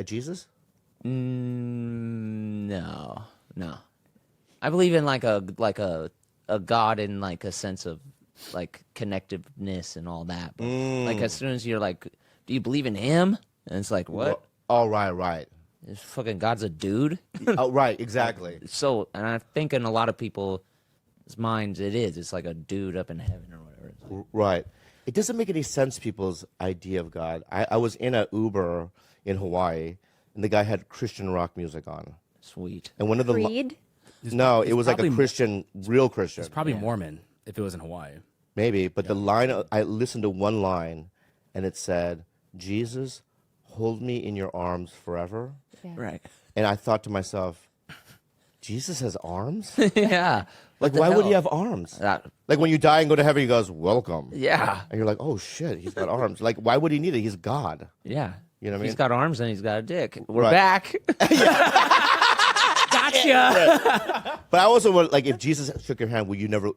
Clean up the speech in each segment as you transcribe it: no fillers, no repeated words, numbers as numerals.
a Jesus? No. I believe in like a God in like a sense of like connectiveness and all that. But like as soon as you're like, do you believe in him? And it's like, what? Oh, right. This fucking God's a dude. Oh, right, exactly. So, and I think in a lot of people's minds, it is. It's like a dude up in heaven or whatever. It's like, Right. It doesn't make any sense, people's idea of God. I was in an Uber in Hawaii, and the guy had Christian rock music on. sweet. And one of the Creed? no, it was like a probably- Christian, real Christian, It's probably Mormon if it was in Hawaii. maybe. But the line, I listened to one line, and it said, "Jesus, hold me in your arms forever." Yeah. Right. And I thought to myself, Jesus has arms? Yeah. Like, What the why would he hell? have arms? That- Like when you die and go to heaven, he goes, "Welcome." yeah. And you're like, "Oh shit, he's got arms." Like, why would he need it? He's God. Yeah. You know what I He's mean? got arms and he's got a dick. We're Right. back. Gotcha. But I also would like if Jesus shook your hand,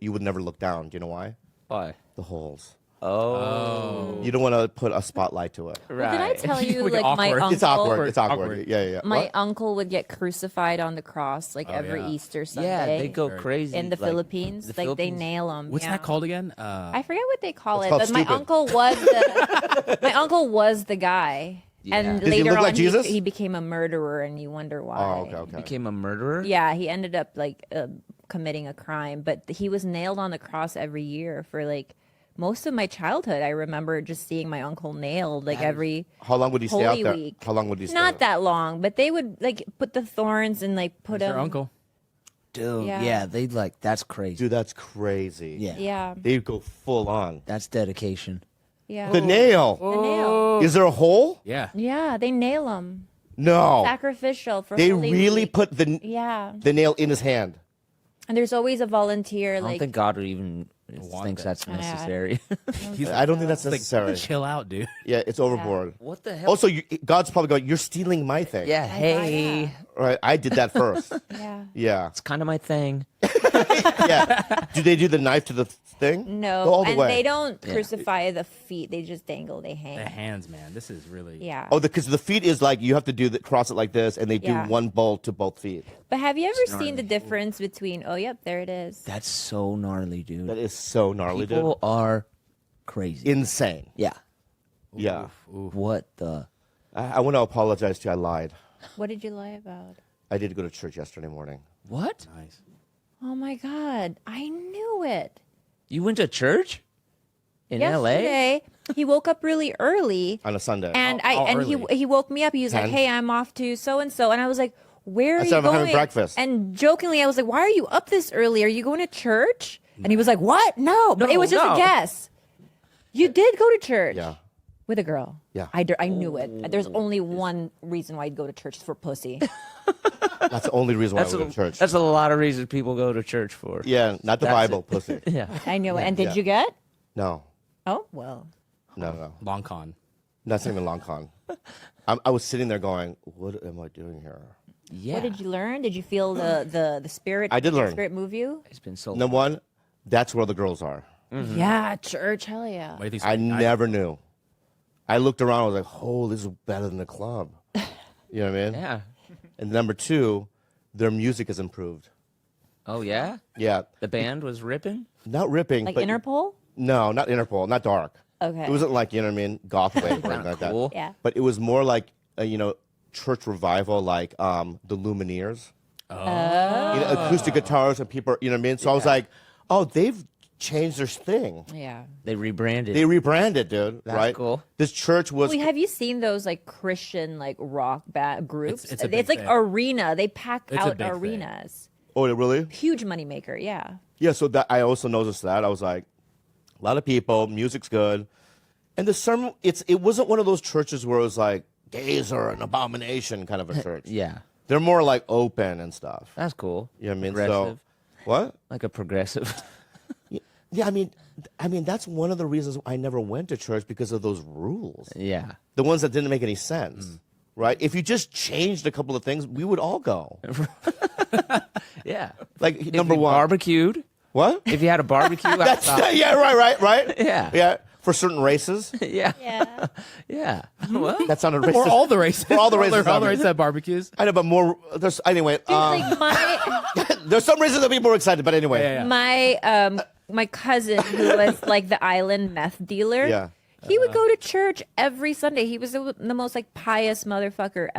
you would never look down. Do you know why? Why? The holes. Oh. You don't want to put a spotlight to it. Right. Did I tell you, Like like, my awkward. uncle? It's awkward. It's awkward. Awkward. Yeah. My What? uncle would get crucified on the cross like every yeah. Easter Sunday. Yeah, they go crazy. in the like, Philippines. the Like they Philippines. nail them. What's that called again? I forget what they call It's it, called but my stupid. uncle was the my uncle was the guy. Yeah. And Does he later look on, like Jesus? he became a murderer, and you wonder why. Oh, okay. Became a murderer? Yeah, he ended up like committing a crime, but he was nailed on the cross every year for like most of my childhood. I remember just seeing my uncle nailed like every How long would he stay out Holy there? Week. How long would he stay? Not that long, but they would like put the thorns and like put Your them. uncle. Dude, Yeah. yeah, they like, that's crazy. Dude, that's crazy. Yeah. Yeah, They'd go full on. That's dedication. yeah. The nail. The nail. Is there a hole? Yeah. Yeah, they nail them. No. Sacrificial for They Holy really Week. put the Yeah, nail in his hand. and there's always a volunteer I don't like think God would even Want thinks that. that's necessary. I don't think that's necessary. Chill out, dude. Yeah, it's overboard. What the hell? Also, God's probably going, "You're stealing my thing." yeah, hey. yeah. Right. I did that first. yeah. Yeah. It's kind of my thing. Yeah. Do they do the knife to the thing? No, Go all the and way. they don't crucify the feet. They just dangle. They hang. The hands, man. This is really. Yeah. Oh, because the feet is like you have to do cross it like this, and they do Yeah. one bolt to both feet. But have you ever seen the difference between? Oh, yep, there it is. That's so gnarly, dude. That is so gnarly, People are crazy. Insane. yeah. Yeah. What the? I want to apologize to you. I lied. What did you lie about? I did go to church yesterday morning. What? Nice. Oh my God, I knew it. You went to church? In LA? Yesterday, he woke up really early, On a Sunday. and early. he woke me up. He was like, 10? "Hey, I'm off to so and so," and I was like, "Where are I you said, "I'm going?" having breakfast. And jokingly, I was like, "Why are you up this early? Are you going to church?" And he was like, "What? No, but it No, was just no. a guess. You did go to church." Yeah. With a girl. Yeah. I knew it. There's only one reason why I'd go to church for pussy. That's the only reason why I went to church. That's a lot of reasons people go to church for. Yeah, not the That's Bible, it. pussy. Yeah. I knew it. And did Yeah. you get? No, Oh, well. no. Long con. That's not even long con. I was sitting there going, "What am I doing here?" Yeah. What did you learn? Did you feel the spirit? I did learn. Spirit move you? It's been so Number one, that's where the girls are. Yeah, church. Hell yeah. What do you think? I never knew. I looked around. I was like, "Oh, this is better than the club." You know what I mean? Yeah. And number two, their music has improved. Oh, yeah? Yeah, The band was ripping? not ripping, Like but Interpol? no, not Interpol, not dark. Okay. It wasn't like, you know what I mean, goth wave or anything Kinda like cool. that. Yeah. But it was more like church revival, like the Lumineers. Acoustic guitars and people. You know what I mean? So I was like, oh, they've changed their thing. Yeah. They rebranded. They rebranded, dude. That's right? cool. This church was. Wait, have you seen those like Christian like rock groups? It's a big like thing. arena. They pack It's a out big thing. arenas. Oh, really? Huge moneymaker. Yeah. Yeah. So that I also noticed that. I was like, a lot of people, music's good, and the sermon. It wasn't one of those churches where it was like gays are an abomination kind of a church. Yeah. They're more like open and stuff. That's cool. You know what I mean? Progressive. So, what? Like a progressive. Yeah, I mean that's one of the reasons I never went to church because of those rules. yeah. The ones that didn't make any sense. Right? If you just changed a couple of things, we would all go. Yeah. Like If number you one. barbecued. What? If you had a barbecue That's outside. yeah, right. Yeah. Yeah. For certain races? Yeah. Yeah. Yeah. What? That sounded racist. For all the races. For all the races, All the I mean. races at barbecues. I know, but more. There's anyway. Dude, like my There's some races that be more excited, but anyway. Yeah. my cousin who was like the island meth dealer. Yeah. He would go to church every Sunday. He was the most like pious motherfucker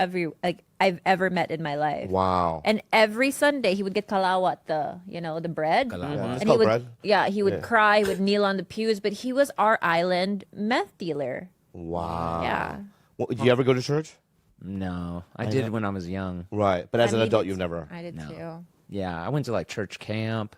I've ever met in my life. Wow. And every Sunday he would get kalawat, the bread. Kalawat. Yeah, it's And called he would, bread. yeah, he would Yeah. cry, he would kneel on the pews, but he was our island meth dealer. Wow. Yeah. Well, did you ever go to church? No, I did when I was young. Right, but as an I adult, did- you've never. I did No. too. Yeah, I went to like church camp.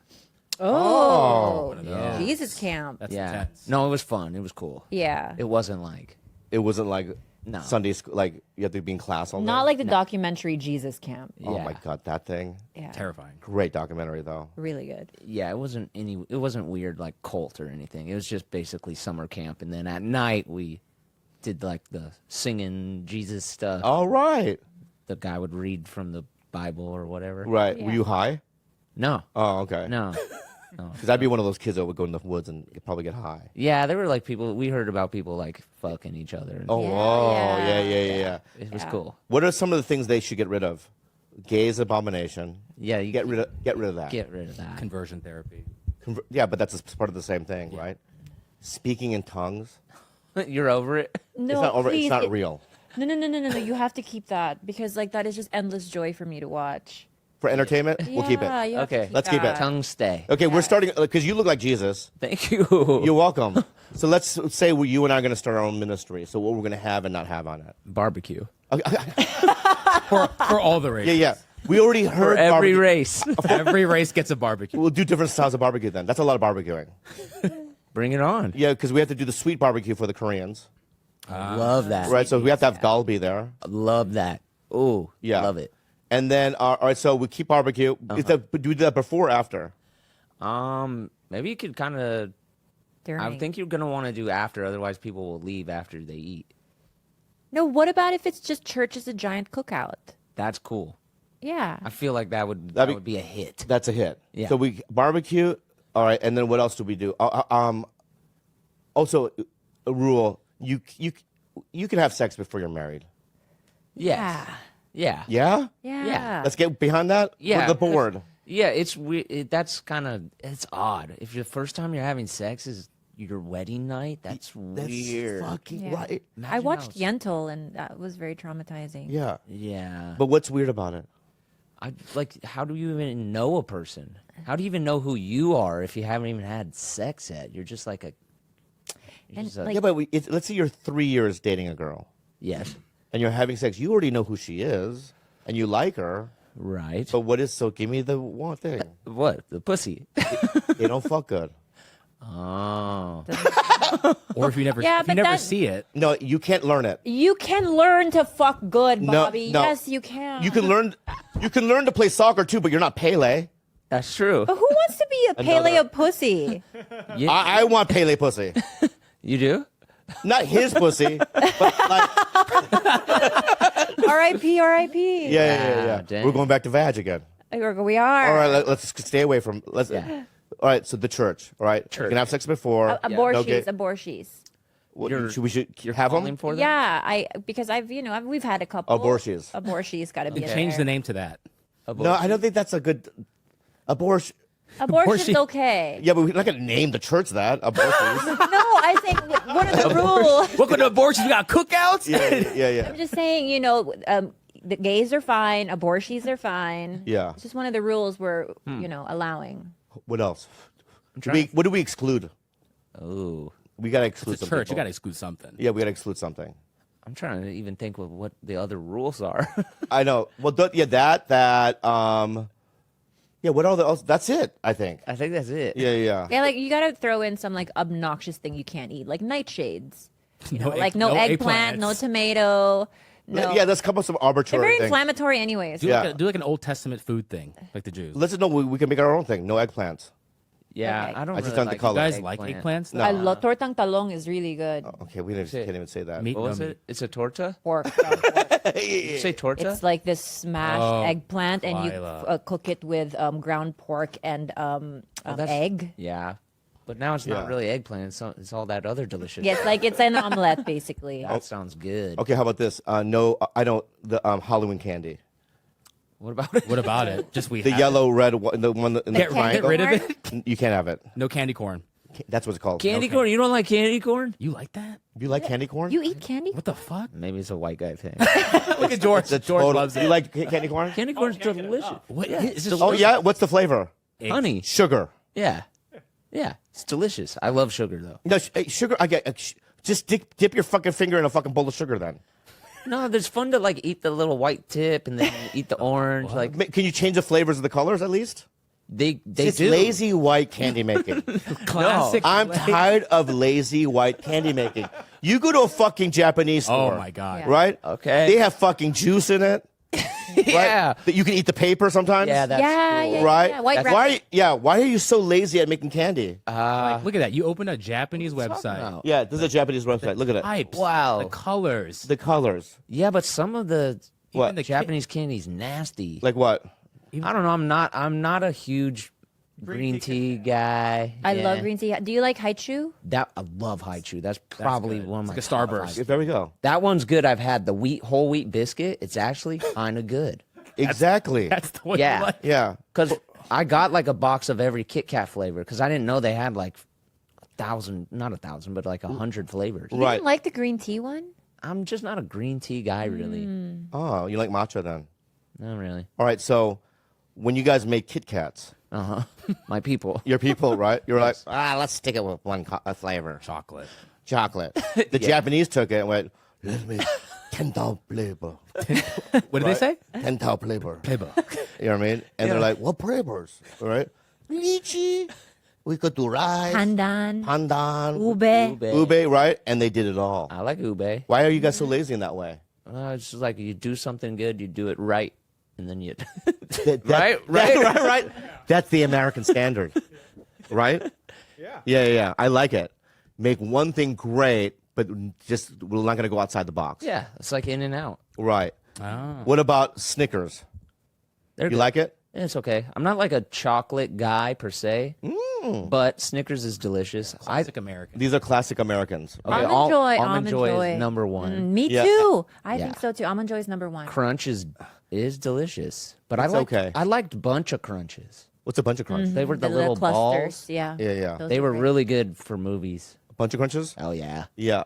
Oh, Yeah. Jesus camp. That's Yeah. intense. No, it was fun. It was cool. Yeah. It wasn't like It wasn't like No. Sunday school. Like you have to be in class all day. Not like the documentary Jesus camp. Oh Yeah. my god, that thing! Yeah. Terrifying. Great documentary though. Really good. yeah, it wasn't weird like cult or anything. It was just basically summer camp, and then at night we did like the singing Jesus stuff. All right, The guy would read from the Bible or whatever. right. Were Yeah. you high? No, Oh, okay. no. Because I'd be one of those kids that would go in the woods and probably get high. Yeah, there were like people. We heard about people like fucking each other. And Oh, Yeah, whoa, yeah, yeah. it was Yeah. cool. What are some of the things they should get rid of? Gay is abomination. Yeah, you Get rid of that. get rid of that. Conversion therapy. Yeah, but that's part of the same thing, right? Speaking in tongues. You're over it. No, It's not over. please, It's not real. No. You have to keep that because like that is just endless joy for me to watch. For entertainment, we'll keep Yeah, it. you have to Okay, let's keep it. that. Tongue stay. Okay, we're starting because you look like Jesus. Thank you. You're welcome. So let's say you and I are going to start our own ministry. So what we're going to have and not have on it. Barbecue For all the races. Yeah. We already for heard every barbecue. race. Every race gets a barbecue. We'll do different styles of barbecue then. That's a lot of barbecuing. Bring it on. Yeah, because we have to do the sweet barbecue for the Koreans, Love that. right? So we have to have galbi there. Love that. Oh, Yeah. Love it. And then, all right, so we keep barbecue. Is that, do we do that before or after? Maybe you could kind of. I During. think you're gonna want to do after, otherwise people will leave after they eat. No, what about if it's just church as a giant cookout? That's cool. Yeah. I feel like that would That'd be- would be a hit. That's a hit. Yeah. So we barbecue. All right, and then what else do we do? Also, a rule: you can have sex before you're married. Yes. Yeah. Yeah. Yeah. Let's get behind that. Yeah, We're the board. Yeah. It's weird. That's kind of it's odd. If the first time you're having sex is your wedding night, that's weird. Fucking Yeah. right. I Imagine watched how- Yentl and that was very traumatizing. Yeah. Yeah. But what's weird about it? How do you even know a person? How do you even know who you are if you haven't even had sex yet? You're just like a. You're And, just a- like- Yeah, but let's say you're 3 years dating a girl yes. and you're having sex. You already know who she is and you like her. Right. But what is so? Give me the one thing. What? The pussy. They don't fuck good. Oh. Or if you never, Yeah, if you but never that- see it, No, you can't learn it. You can learn to fuck good, No, Bobby. no. Yes, you can. You can learn. You can learn to play soccer too, but you're not Pele. That's true. But who wants to be a Another- paleo pussy? You, I want Pele pussy, you do? not his pussy, but like R.I.P. R.I.P. yeah. dang. We're going back to vag again. We are. All right, let's stay away from. Let's. Yeah. All right, so the church. All right, you can have sex before. Abortions, Okay. abortions. What, You're- we should You're have calling them. for that? Yeah, we've had a couple. Abortions. Abortions got to be in change there. the name to that. No, I don't think that's a good abortion. Abortion's Abortion. okay. Yeah, but we're not going to name the church that abortions. No, I think one of the rules. Welcome to abortions. We got cookouts. yeah. I'm just saying, the gays are fine, abortions are fine. Yeah. It's just one of the rules we're, allowing. What else? trying- What do we exclude? Oh. We got to exclude It's a some church. You people. got to exclude something. Yeah, we got to exclude something. I'm trying to even think of what the other rules are. I know. Well, yeah, what all the else? That's it, I think. I think that's it. Yeah. Yeah, like you got to throw in some like obnoxious thing you can't eat, like nightshades. No Like egg- no, no eggplant, no eggplants. tomato. No. Yeah, let's come up with some They're arbitrary very thing. inflammatory, anyways. Do, Yeah. like do like an Old Testament food thing, like the Jews. Let's know we can make our own thing. No eggplants. Yeah, Okay. I don't I just really don't like call You it guys like eggplant. eggplants? No. I love tortang talong is really good. Okay, we can't even say that. Meat, What was no it? meat. It's a torta? Pork. ground pork. Did you say torta? It's like this smashed Oh, eggplant, and you Lila. cook it with ground pork and that's- egg. Yeah. But now it's not Yeah. really eggplant. It's all that other delicious. Yeah, it's like it's an omelette basically. That sounds good. Okay, how about this? No, I don't. The Halloween candy, What about it? What about it? Just we the have yellow, red, the one in the Get triangle. rid of it. You can't have it. No candy corn. That's what it's called. Candy corn? You don't like candy corn? You like that? You like candy corn? You eat candy? What the fuck? Maybe it's a white guy thing. Look at George. That's George total- loves it. You like candy corn? Candy corn's delicious. What? Yeah, It's it's just Oh yeah. What's the flavor? honey. Sugar. Yeah. Yeah. It's delicious. I love sugar though. No sugar. I get. Just dip your fucking finger in a fucking bowl of sugar. Then No, it's fun to like eat the little white tip and then eat the orange. Like Can you change the flavors of the colors at least? they It's do. lazy white candy making. classic. I'm tired of lazy white candy making. You go to a fucking Japanese store. Oh my god. Yeah. Right? Okay. They have fucking juice in it. Yeah. Right? That you can eat the paper sometimes. Yeah, that's Yeah, cool. yeah, right. yeah. White Why? Yeah. Why are you so lazy at making candy? Like, look at that. You open a Japanese website. about? Yeah. This is a Japanese website. Look at it. Pipes. Wow. The colors. The colors. Yeah, but some of the What? the Japanese candy's nasty. Like what? I don't know. I'm not a huge green tea guy. I Yeah. love green tea. Do you like haichu? That I love haichu. That's probably good. one of my It's like a top Starburst. five. There we go. That one's good. I've had the whole wheat biscuit. It's actually kind of good. Exactly. That's the one. Yeah. You like. Yeah. Because I got like a box of every Kit Kat flavor because I didn't know they had like 1,000, not 1,000, but like 100 flavors. You Right. didn't like the green tea one? I'm just not a green tea guy, really. Oh, you like matcha then? Not really. All right. So, when you guys make Kit Kats, My people. your people, right? You're like, let's stick it with one flavor, Chocolate. chocolate. The Japanese took it and went, let me 10,000 flavor, What did they say? 10,000 flavor. Playbook. You know what I mean? And they're like, what flavors? All right. Lychee. We could do rice. Pandan, Pandan. ube. Ube, right? And they did it all. I like ube. Why are you guys so lazy in that way? It's just like you do something good, you do it right, and then you. Right. Right. That's the American standard, right? Yeah. I like it. Make one thing great, but just we're not going to go outside the box. Yeah, it's like In and Out. Right. Oh. What about Snickers? They're You good. like it? It's okay. I'm not like a chocolate guy per se, but Snickers is delicious. Classic American. These are classic Americans. Okay, Almond Joy is number one. Me Yeah. too. I Yeah. think so too. Almond Joy is number one. Crunch is delicious, but It's okay. I liked Bunch of Crunches. What's a bunch of crunch? They were the The little clusters. balls. Yeah. Yeah. Those They are were great. really good for movies. A bunch of crunches? Oh yeah. Yeah.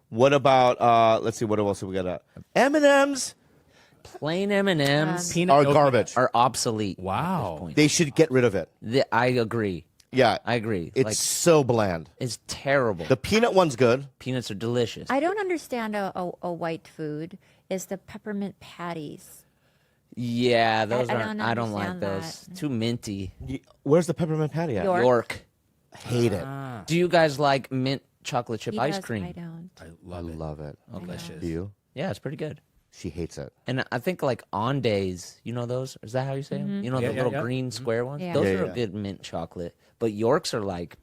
What about let's see, what else have we got? M&M's Plain M&Ms Peanut are milk- garbage. are obsolete. Wow. At this point. They should get rid of it. I agree. Yeah. I agree. It's Like, so bland. it's terrible. The peanut one's good. Peanuts are delicious. I don't understand a white food is the peppermint patties. Yeah, those I aren't. don't I don't like understand those. that. Too minty. Where's the peppermint patty at? York. York. Hate it. Do you guys like mint chocolate chip He ice does, cream? I don't. I I love it. love it. Delicious. Do you? Yeah, it's pretty good. She hates it. And I think like on days, you know those? Is that how you say them? You know Yeah, the yeah, little yeah. green square ones? Yeah. Those Yeah, are yeah. a good mint chocolate. But Yorks are like,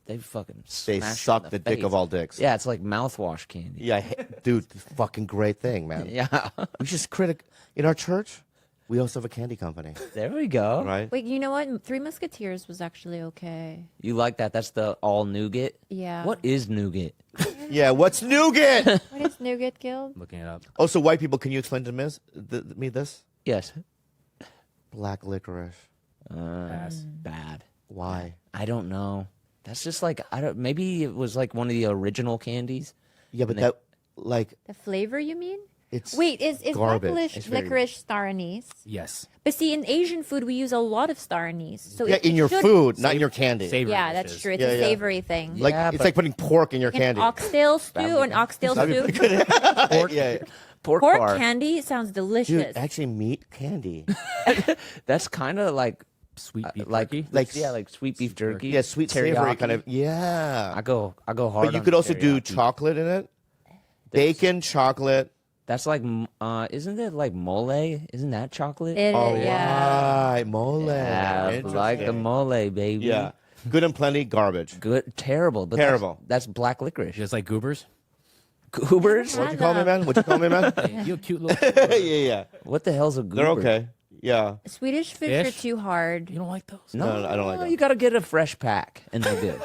they fucking They smash you suck in the dick face. of all dicks. Yeah, it's like mouthwash candy. Yeah, dude, fucking great thing, man. Yeah. We just in our church. We also have a candy company, There we go. right? Wait, you know what? Three Musketeers was actually okay. You like that? That's the all nougat? Yeah. What is nougat? Yeah. What's nougat? What is nougat, Guild? Looking it up. Also, white people, can you explain to me this? Yes. Black licorice. Pass. Bad. Why? I don't know. That's just like I don't. Maybe it was like one of the original candies. Yeah, but They- that, like, The flavor, you mean? it's Wait, is black garbage. It's very- licorice star anise? Yes. But see, in Asian food, we use a lot of star anise. So yeah, it in your should- food, not in your candy. Savory Yeah, that's dishes. true. It's Yeah, a yeah. savory thing. Like Yeah, it's but- like putting pork in your An candy. oxtail stew Family or an guy. oxtail That'd be soup. pretty good. yeah, yeah. Pork Pork bar. candy sounds delicious. Dude, actually, meat candy. That's kind of like Sweet beef like jerky. Like- yeah, like sweet beef jerky. Yeah, sweet savory teriyaki. kind of. Yeah. I go hard. But you on could also do teriyaki. chocolate in it. Bacon, chocolate. That's like isn't it like mole? Isn't that chocolate? Oh, yeah. right. Mole. Yeah, like the Interesting. mole, baby. Yeah. Good and plenty, garbage. Good, terrible. But Terrible. That's black licorice. Just like goobers. Goobers? What'd you call me, man? What'd you call me, man? Hey, you a cute little. yeah. What the hell's a goober? They're okay. Yeah. Swedish fish are Fish? too hard. You don't like those? No, I don't like that. You gotta get a fresh pack, and they're good.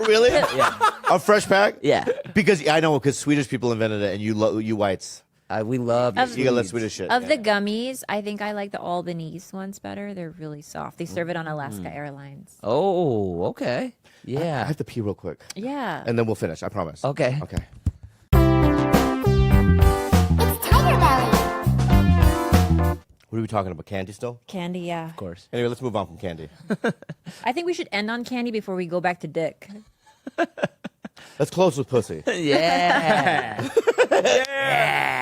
Really? Yeah. A fresh pack? Yeah. Because I know because Swedish people invented it, and you whites, We love Of- you gotta let Swedes. Swedish shit. Of the gummies, I think I like the Albanese ones better. They're really soft. They serve it on Alaska Airlines. Oh, okay. I Yeah. have to pee real quick, Yeah. and then we'll finish. I promise. Okay. Okay. It's Tiger Belly. What are we talking about? Candy still? Candy, yeah. Of course. Anyway, let's move on from candy. I think we should end on candy before we go back to dick. Let's close with pussy. Yeah.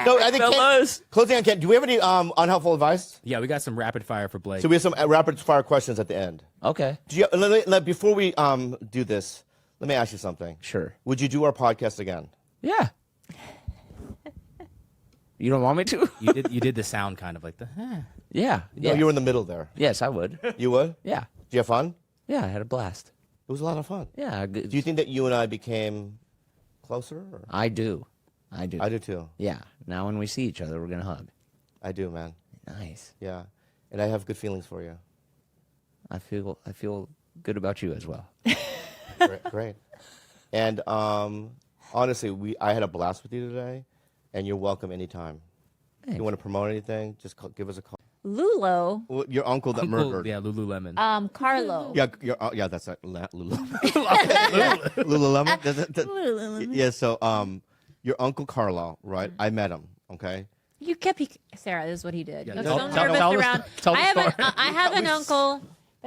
No, I think Fellas. closing on candy. Do we have any unhelpful advice? Yeah, we got some rapid fire for Blake. So we have some rapid fire questions at the end. Okay. Do you, before we do this, let me ask you something. Sure. Would you do our podcast again? Yeah. You don't want me to? You did the sound kind of like the. Yeah. No, Yeah. you were in the middle there. Yes, I would. You would? Yeah. Did you have fun? Yeah, I had a blast. It was a lot of fun. Yeah. Do you think that you and I became closer? Or? I do. I do. I do too. Yeah. Now when we see each other, we're gonna hug. I do, man. Nice. Yeah. And I have good feelings for you. I feel good about you as well. Great. And honestly, I had a blast with you today, and you're welcome anytime. If you want to promote anything, just give us a call. Lulo, Well, your uncle that murdered. Yeah, Lululemon. Carlo. Yeah, yeah, that's right. Lululemon. Yeah, so your uncle Carlo, right? I met him. Okay. You kept Sarah. This is what he did. Yeah, No, tell- don't tell- nervous tell the- around. tell the I have story. I have an uncle.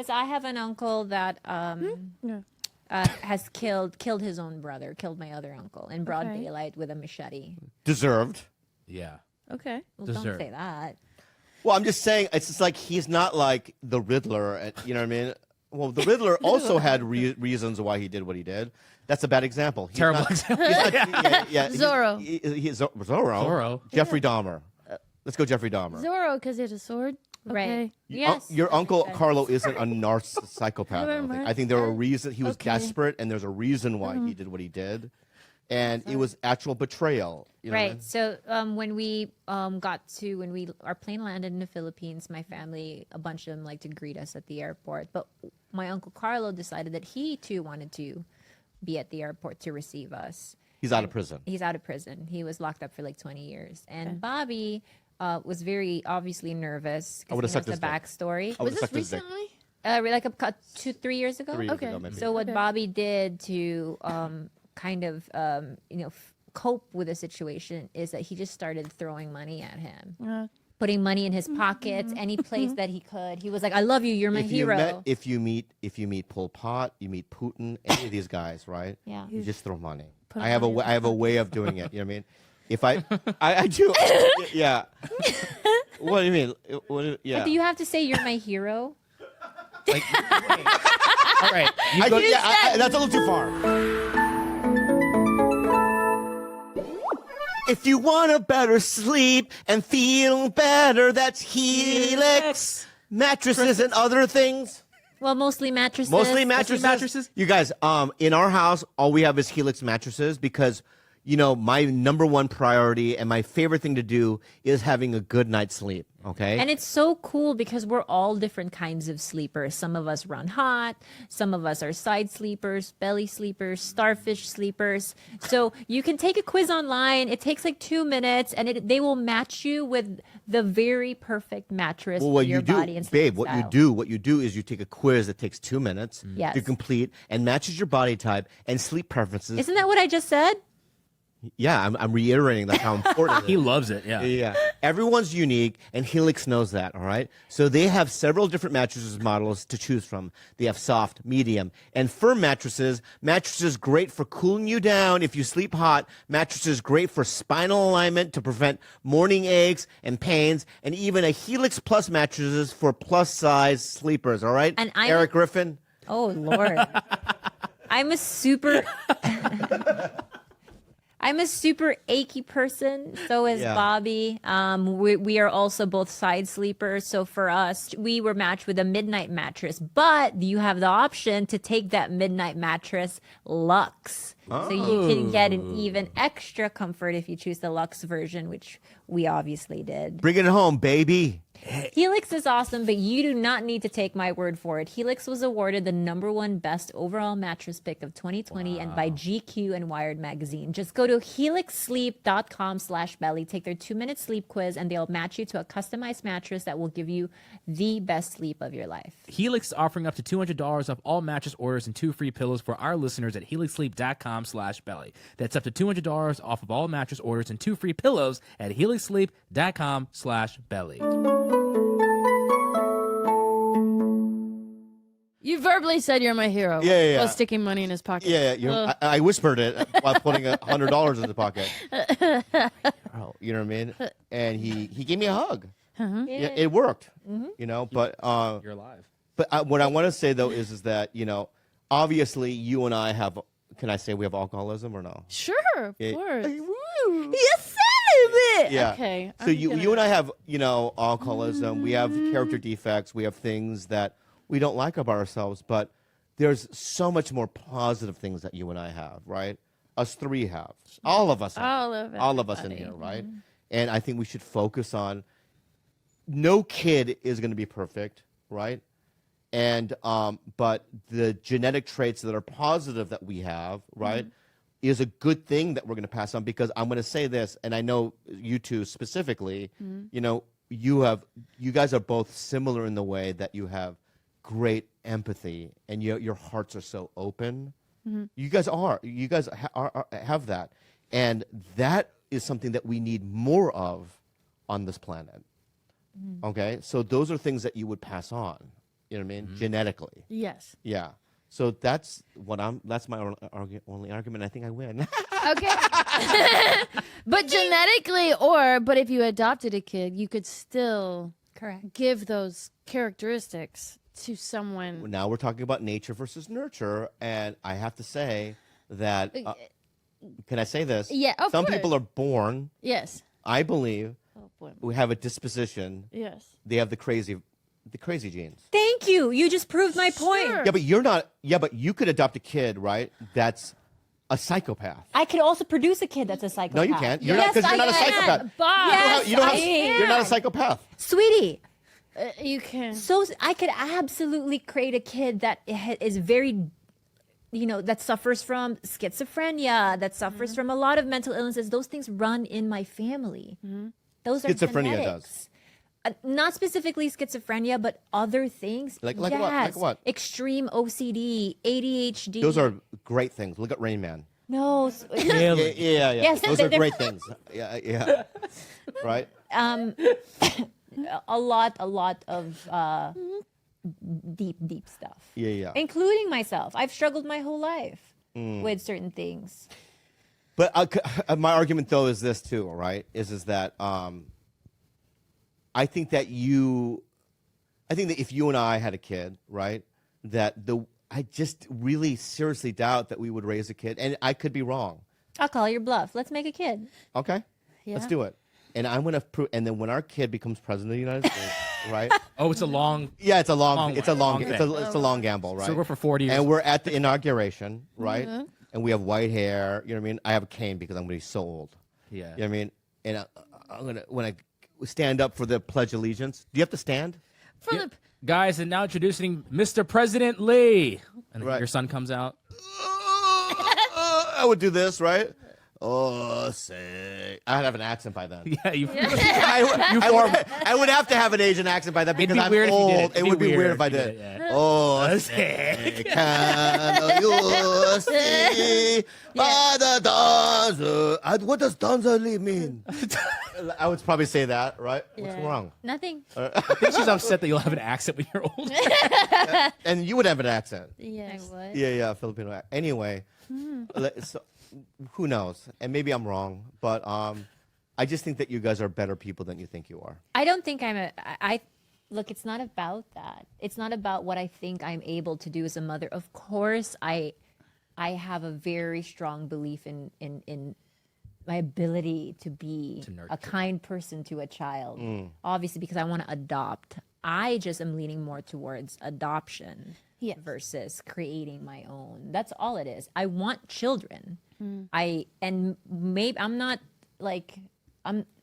I have an uncle that has killed his own brother. Killed my other uncle in broad Okay. daylight with a machete. Deserved. Yeah. Okay. Well, don't Deserved. say that. Well, I'm just saying, it's just like he's not like the Riddler. You know what I mean? Well, the Riddler also had reasons why he did what he did. That's a bad example. He's Terrible not- example. yeah, Zorro. He's Zorro. Zorro. Jeffrey Dahmer. Let's go Jeffrey Dahmer. Zorro, because he had a sword. Right. Okay. Yes. Your uncle Carlo isn't a narcissist psychopath. I don't think. I think there are reasons he was Okay. desperate, and there's a reason why he did what he did, and it was actual betrayal. You know what I Right. mean? So when we our plane landed in the Philippines, my family, a bunch of them like to greet us at the airport. But my uncle Carlo decided that he too wanted to be at the airport to receive us. He's out of prison. He's out of prison. He was locked up for like 20 years. And Bobby was very obviously nervous I would've because he sucked knows the his dick. backstory. I Was would've this sucked his dick. recently? Like 2-3 years ago. 3 years Okay. ago, maybe. So what Okay. Bobby did to kind of cope with the situation is that he just started throwing money at him, putting money in his pockets, any place that he could. He was like, "I love you. You're my hero." If you meet Pol Pot, you meet Putin, any of these guys, right? Yeah. You just throw money. Put I have a money in way, I have a way of doing it. You know what I mean? If I do, yeah. What do you mean? Yeah. Do you have to say you're my hero? Like, all right. You go, That's a little too far. If you want a better sleep and feel better, that's Helix mattresses and other things. Well, mostly mattresses. Mostly mattresses. You guys, in our house, all we have is Helix mattresses because, my number one priority and my favorite thing to do is having a good night's sleep. Okay. And it's so cool because we're all different kinds of sleepers. Some of us run hot. Some of us are side sleepers, belly sleepers, starfish sleepers. So you can take a quiz online. It takes like 2 minutes, and they will match you with the very perfect mattress Well, for what your you do, body and sleep babe, style. what you do is you take a quiz that takes 2 minutes Yes. to complete and matches your body type and sleep preferences. Isn't that what I just said? Yeah, I'm reiterating that's how important it is. he loves it. Yeah. Yeah. Everyone's unique, and Helix knows that, all right? So they have several different mattresses models to choose from. They have soft, medium, and firm mattresses. Mattresses great for cooling you down if you sleep hot. Mattresses great for spinal alignment to prevent morning aches and pains. And even a Helix Plus mattresses for plus-size sleepers, all right? And I'm- Eric Griffin? Oh, Lord. I'm a super achy person. So is Yeah. Bobby. We are also both side sleepers. So for us, we were matched with a midnight mattress. But you have the option to take that midnight mattress Luxe. So you can get an even extra comfort if you choose the Luxe version, which we obviously did. Bring it home, baby. Helix is awesome, but you do not need to take my word for it. Helix was awarded the #1 best overall mattress pick of 2020 and by GQ and Wired magazine. Just go to helixsleep.com/belly, take their 2-minute sleep quiz, and they'll match you to a customized mattress that will give you the best sleep of your life. Helix is offering up to $200 off all mattress orders and 2 free pillows for our listeners at helixsleep.com/belly. That's up to $200 off of all mattress orders and 2 free pillows at helixsleep.com/belly. You verbally said you're my hero. Yeah. While sticking money in his pocket. I whispered it while putting $100 in his pocket. Oh, you know what I mean? And he gave me a hug. Yeah, it worked. You know, but You're alive. But what I want to say though is that obviously you and I have. Can I say we have alcoholism or no? Sure, of course. You said it! Yeah. Okay, So I'm you gonna- and I have alcoholism. We have character defects. We have things that we don't like about ourselves. But there's so much more positive things that you and I have, right? Us three have. All of us have. All of us in everybody. here, right? And I think we should focus on. No kid is going to be perfect, right? And but the genetic traits that are positive that we have, right, is a good thing that we're going to pass on. Because I'm going to say this, and I know you two specifically, you guys are both similar in the way that you have great empathy and your hearts are so open. You guys are. You guys have that, and that is something that we need more of on this planet. Okay, so those are things that you would pass on. You know what I mean? Genetically. Yes. Yeah. So that's that's my only argument. I think I win. Okay. But genetically, but if you adopted a kid, you could still Correct. give those characteristics to someone. Now we're talking about nature versus nurture, and I have to say that. Can I say this? Yeah, of Some course. people are born. Yes. I believe Oh boy. we have a disposition. Yes. They have the crazy genes. Thank you. You just proved my point. Sure. Yeah, but you're not. Yeah, but you could adopt a kid, right? That's a psychopath. I could also produce a kid that's a No, psychopath. you can't. You're Yes, not because you're I not a can. psychopath. Bob. Yes, You don't I have- am. You're not a psychopath. Sweetie, You can. so I could absolutely create a kid that is very, that suffers from schizophrenia, that suffers from a lot of mental illnesses. Those things run in my family. Those are Schizophrenia genetics. does. Not specifically schizophrenia, but other things. Like what? Yes. Like what? Extreme OCD, ADHD. Those are great things. Look at Rain Man. no. Really? Yeah. Yes, Those are they're- great things. Yeah. Right? A lot of deep stuff. Yeah. Including myself. I've struggled my whole life Mm. with certain things. But my argument, though, is this, too, all right? Is that I think that if you and I had a kid, right, I just really seriously doubt that we would raise a kid. And I could be wrong. I'll call your bluff. Let's make a kid. Okay? Let's Yeah. do it. And I'm going to prove, and then when our kid becomes president of the United States, right? Oh, it's a long. Yeah, it's a long Long it's a way. long, Long it's thing. a long gamble, right? So we're for 40 years. And we're at the inauguration, right? And we have white hair. You know what I mean? I have a cane because I'm going to be so old. Yeah. You know what I mean? And I'm going to, when I stand up for the Pledge of Allegiance, do you have to stand? For Yeah. the Guys, and now introducing Mr. President Lee. And Right. your son comes out. I would do this, right? Oh, say. I'd have an accent by then. Yeah, you. I would have to have an Asian accent by then It'd because be I'm weird if you old. did it. It'd It be would be weird weird if I if you did. did it, yeah. Oh, say, can you see by the dawn's what does dawn's early mean? I would probably say that, right? What's Yeah. wrong? Nothing. I think she's upset that you'll have an accent when you're older. And you would have an accent. yes. I would. Yeah, Filipino accent. Anyway, so, who knows? And maybe I'm wrong, but I just think that you guys are better people than you think you are. I don't think I look, it's not about that. It's not about what I think I'm able to do as a mother. Of course, I have a very strong belief in my ability to be nurture. a kind person to a child. Obviously, because I want to adopt. I just am leaning more towards adoption Yes. versus creating my own. That's all it is. I want children. Maybe I'm not like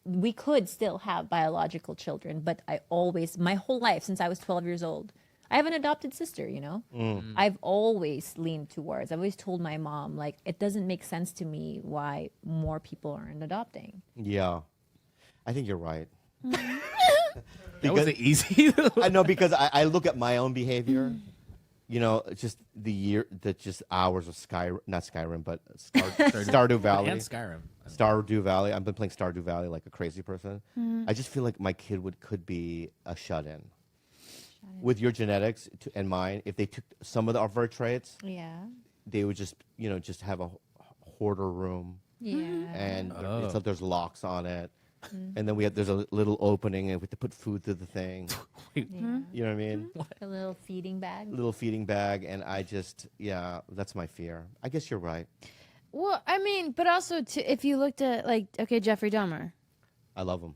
we could still have biological children, but I always, my whole life since I was 12 years old, I have an adopted sister, you know? I've always leaned towards, I've always told my mom, like, it doesn't make sense to me why more people aren't adopting. Yeah. I think you're right. That wasn't easy. I know, because I look at my own behavior. You know, just just hours of not Skyrim, but Stardew Valley. And Skyrim. Stardew Valley. I've been playing Stardew Valley like a crazy person. I just feel like my kid could be a shut-in. With your genetics and mine, if they took some of our traits, Yeah. they would just, just have a hoarder room, Yeah. and Oh. it's like there's locks on it, and then there's a little opening, and we have to put food through the thing. Wait, Yeah. You know what I mean? A little feeding bag. Little feeding bag, and that's my fear. I guess you're right. Well, I mean, but also if you looked at Jeffrey Dahmer, I love him.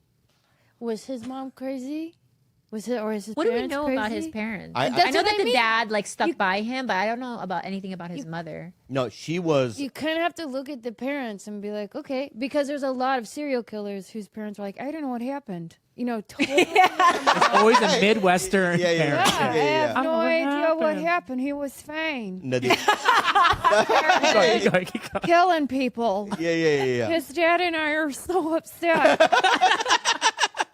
was his mom crazy? Was his What do we parents know crazy? about his parents? I- I That's know what that I the mean. dad like stuck by him, but I don't know about anything about his mother. No, she was. You kind of have to look at the parents and be like, okay, because there's a lot of serial killers whose parents were like, I don't know what happened. You know, totally. it's always a Midwestern Yeah, yeah, parent. yeah. I have no What idea what happened? happened. He was fine. No, Keep going. Killing people. yeah. His dad and I are so upset.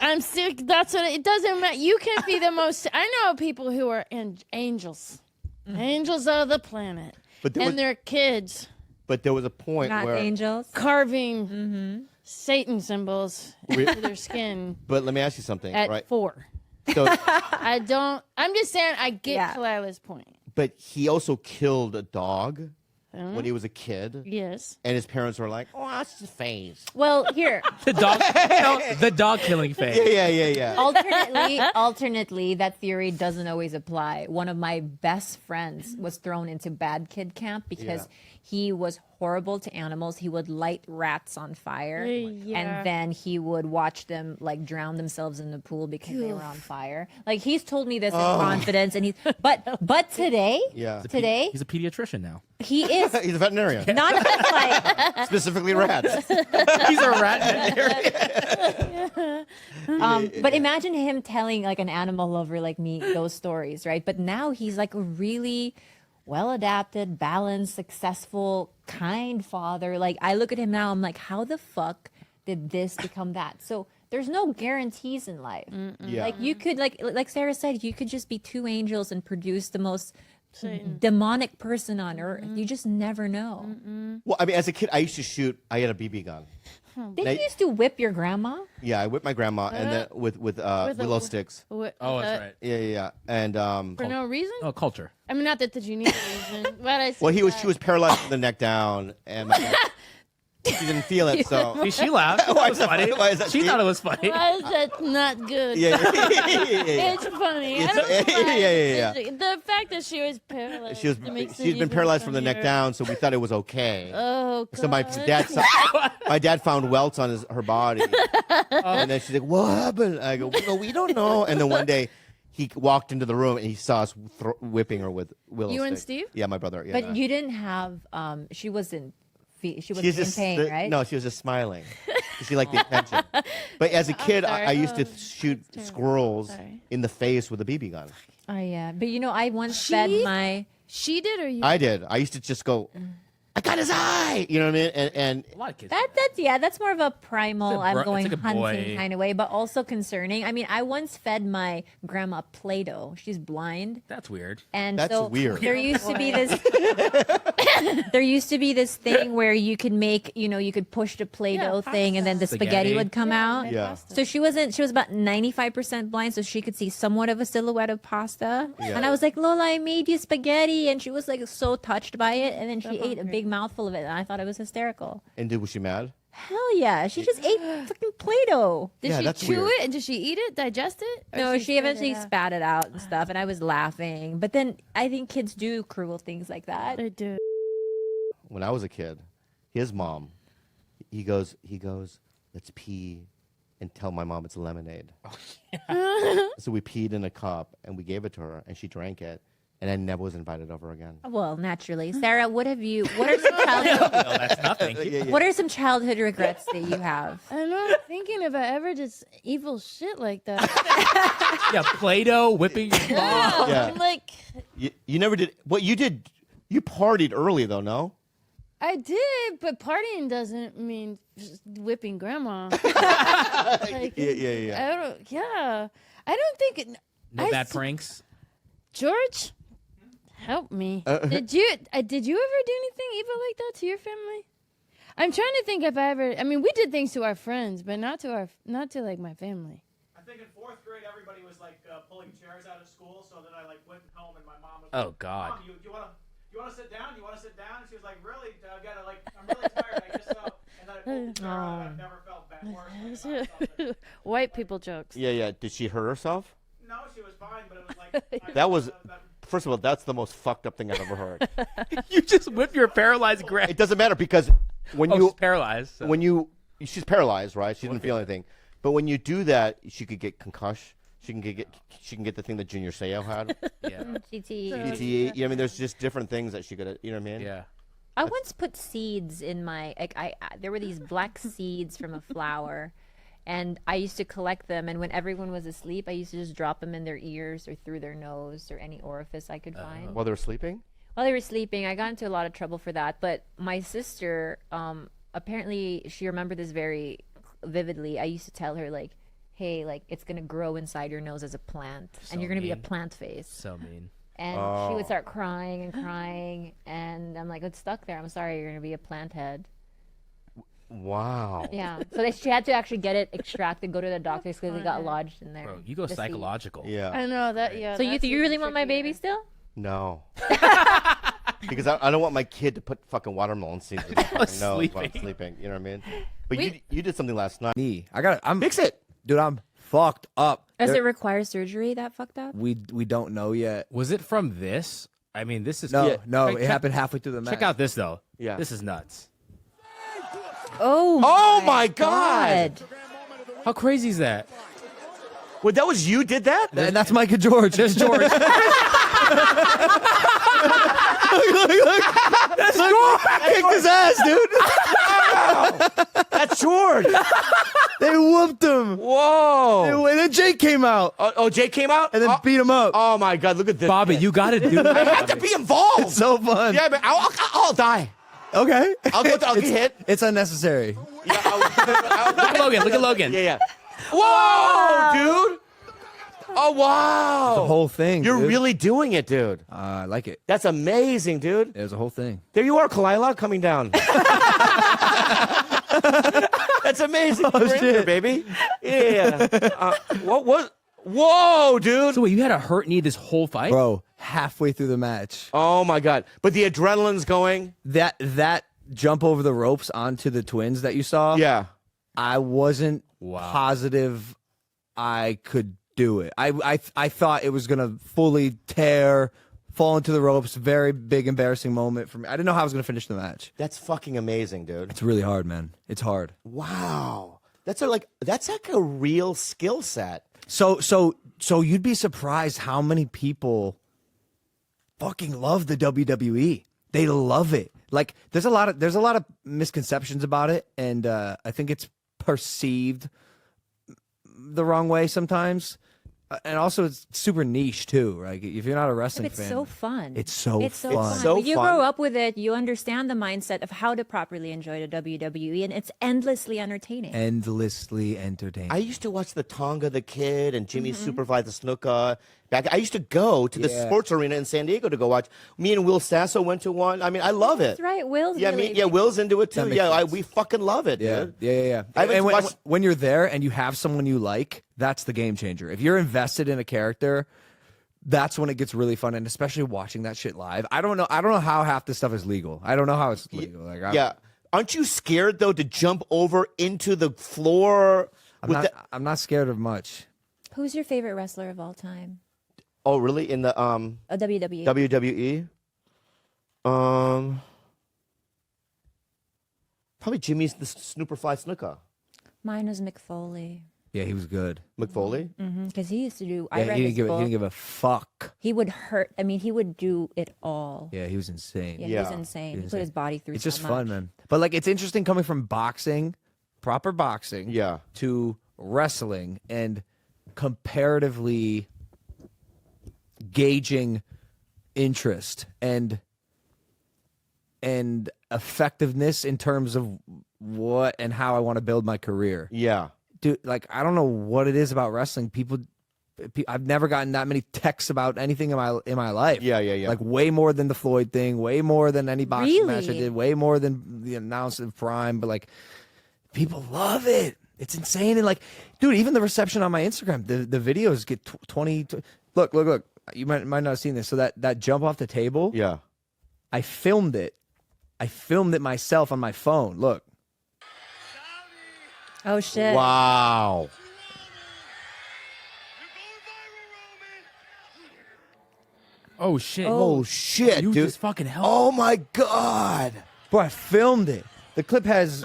I'm sick. That's what it doesn't matter. You can be the most. I know people who are angels, angels of the planet, But there and was- their kids But there was a point Not where. angels. carving Satan symbols Re- into their skin But let me ask you something, at right? 4. So, I don't. I'm just saying. I get Yeah. Kalila's point. but he also killed a dog when he was a kid, Yes. and his parents were like, "Oh, that's just a phase." Well, here, The dog killing phase. Yeah. alternately, that theory doesn't always apply. One of my best friends was thrown into bad kid camp because Yeah. he was horrible to animals. He would light rats on fire, Yeah. and then he would watch them like drown themselves in the pool because they were on fire. Like he's told me this in confidence, and but today, Yeah. today He's a pediatrician now. he is He's a veterinarian, not just like specifically rats. He's a rat. But imagine him telling like an animal lover like me those stories, right? But now he's like a really well adapted, balanced, successful, kind father. Like I look at him now, I'm like, how the fuck did this become that? So there's no guarantees in life. Yeah. Like you could like Sarah said, you could just be two angels and produce the most demonic person on earth. You just never know. Well, I mean, as a kid, I used to shoot. I had a BB gun. Did you used to whip your grandma? Yeah, I whipped my grandma, and then with willow sticks. Oh, that's right. Yeah. And For no reason. Oh, culture. I mean, not that you need a reason, but I. well, she was paralyzed from the neck down, and she didn't feel it. So See, she laughed. That Why was is that funny. funny? Why is that She deep? thought it was funny. Why is that not good? yeah. It's funny. I don't know why. Yeah. The fact that she was paralyzed. She's been paralyzed from the neck down, so we thought it was okay. Oh, God. So my dad found welts on her body, and then she's like, "What happened?" I go, "Well, we don't know." And then one day, he walked into the room and he saw us whipping her with willow You and sticks. Steve? Yeah, my brother. Yeah. But you didn't have she wasn't she was She's in just pain, right? No, she was just smiling. She liked the attention. But as a kid, sorry. I used to Oh, shoot squirrels Sorry. in the face with a BB gun. Oh yeah, but I once fed my. She did, or you? I did. I used to just go, "I got his eye," you know what I mean? And A lot of kids. That's more of a primal. It's a I'm bro- going it's like a hunting boy. kind of way, but also concerning. I mean, I once fed my grandma Play-Doh. She's blind, That's weird. and That's so weird. there used to be this. There used to be this thing where you could make, you could push the Play-Doh thing, and then the spaghetti Spaghetti. would come out. Yeah. So she was about 95% blind, so she could see somewhat of a silhouette of pasta. Yeah. And I was like, Lola, I made you spaghetti, and she was like so touched by it, and then she ate a big mouthful of it, and I thought it was hysterical. was she mad? Hell yeah, she just ate freaking Play-Doh. Did Yeah, she that's chew weird. it and did she eat it, digest it? Or No, she spit it eventually out? spat it out and stuff, and I was laughing. But then I think kids do cruel things like that. They do. When I was a kid, his mom, he goes, "Let's pee and tell my mom it's lemonade." So we peed in a cup and we gave it to her, and she drank it, and I never was invited over again. Well, naturally, Sarah. What are some childhood? No, that's nothing. What are some childhood regrets that you have? I'm not thinking if I ever did evil shit like that. Yeah, Play-Doh, whipping your mom. Yeah. I'm like, You never did. What you did? You partied early though, no? I did, but partying doesn't mean just whipping grandma. Like, Yeah. I don't think No bad pranks. George, help me. Did you ever do anything evil like that to your family? I'm trying to think if I ever. I mean, we did things to our friends, but not to like my family. I think in 4th grade, everybody was like pulling chairs out of school, so then I like went home and my mom was like, Oh, God. Mom, you want to sit down? You want to sit down? And she was like, really? I'm really tired. I guess so. And then I pulled the chair out, and I've never felt bad worse. Like, about something. White people jokes. Yeah. Did she hurt herself? No, she was fine, but it was like That was. First of all, that's the most fucked up thing I've ever heard. You just whip your paralyzed grandma. It doesn't matter because when Oh, you she's paralyzed. So. she's paralyzed, right? She didn't feel anything. But when you do that, she could get concussion. She can get the thing that Junior Seau had. Yeah. GT. PTE. You know what I mean? There's just different things that she could. You know what I mean? Yeah. I once put seeds in my there were these black seeds from a flower, and I used to collect them. And when everyone was asleep, I used to just drop them in their ears or through their nose or any orifice I could find. While they were sleeping. While they were sleeping, I got into a lot of trouble for that. But my sister, apparently, she remembered this very vividly. I used to tell her like, "Hey, like it's gonna grow inside your nose as a plant, and you're gonna be a mean. plant face." So mean. And she would start crying, and I'm like, "It's stuck there. I'm sorry, you're gonna be a plant head." Wow. Yeah. So she had to actually get it extracted, go to the doctor because it got lodged in there. Bro, you go the seed. psychological. Yeah. I know that. Yeah. So you really want my baby still? No. Because I don't want my kid to put fucking watermelon seeds in his fucking nose while I'm sleeping. You know what I mean? But you did something last night. Knee. I'm Fix it. dude. I'm fucked up. Does it require surgery that fucked up? We don't know yet. Was it from this? I mean, this is No, Check- it happened halfway through the match. Check out this though. Yeah. This is nuts. Oh my God. How crazy is that? Wait, that was you did that? And that's Micah George. There's George. look. That's George. Kicked his ass, dude. That's George. They whooped him. Whoa. And then Jake came out Oh, Jake came out? and then beat him up. Oh my God, look at this. Bobby, you got to do I that. have to be involved. It's so fun. Yeah, but I'll die. Okay. I'll get hit. It's unnecessary. Yeah, Look at Logan. Look at Logan. Yeah. Whoa, dude. Oh, wow. The whole thing. You're dude. really doing it, dude. I like it. That's amazing, dude. It was a whole thing. There you are, Kalila, coming down. That's amazing. Oh, You're in there, shit. baby. Yeah. What? Whoa, dude. So wait, you had a hurt knee this whole fight? Bro, halfway through the match. Oh, my God. But the adrenaline's going. That jump over the ropes onto the twins that you saw. Yeah. I wasn't positive I could do it. I thought it was gonna fully tear, fall into the ropes. Very big embarrassing moment for me. I didn't know how I was gonna finish the match. That's fucking amazing, dude. It's really hard, man. It's hard. Wow. That's like a real skill set. So you'd be surprised how many people fucking love the WWE. They love it. Like there's a lot of misconceptions about it, and I think it's perceived the wrong way sometimes. And also, it's super niche too, right? If you're not a wrestling It's fan, so fun. It's so It's so fun. fun. So When you fun. grow up with it, you understand the mindset of how to properly enjoy the WWE, and it's endlessly entertaining. endlessly entertaining. I used to watch the Tonga the Kid and Jimmy supervise the snooker. I used to go to the sports arena in San Diego to go watch. Me and Will Sasso went to one. I mean, I love it. That's right. Will's Yeah, really Will's into it too. That makes Yeah, sense. we fucking love it, yeah, dude. yeah. I haven't And watched- when you're there and you have someone you like, that's the game changer. If you're invested in a character, that's when it gets really fun, and especially watching that shit live. I don't know how half this stuff is legal. I don't know how it's legal. Like, Yeah. Aren't you scared though to jump over into the floor? I'm not scared of much. Who's your favorite wrestler of all time? Oh, really? In the A WWE. WWE? Probably Jimmy's the Snooperfly Snooker. Mine is Mick Foley. Yeah, he was good. McFoley? Because he used to do. Yeah, I read he his didn't book. give a fuck. He would hurt. I mean, he would do it all. Yeah, he was insane. Yeah, he was insane. He put his body through. It's so just much. fun, man. But like, it's interesting coming from boxing, proper boxing, Yeah. to wrestling and comparatively gauging interest and effectiveness in terms of what and how I want to build my career. Yeah. Dude, like, I don't know what it is about wrestling. I've never gotten that many texts about anything in my life. Yeah. Like way more than the Floyd thing, way more than any boxing match I Really? did, way more than the announcement of Prime. But like, people love it. It's insane. And like, dude, even the reception on my Instagram, the videos get 20. Look. You might not have seen this. So that jump off the table. Yeah. I filmed it. I filmed it myself on my phone. Look. Oh shit! Wow. Oh shit! Oh shit, you dude. just fucking help. Oh my god. Bro, I filmed it. The clip it's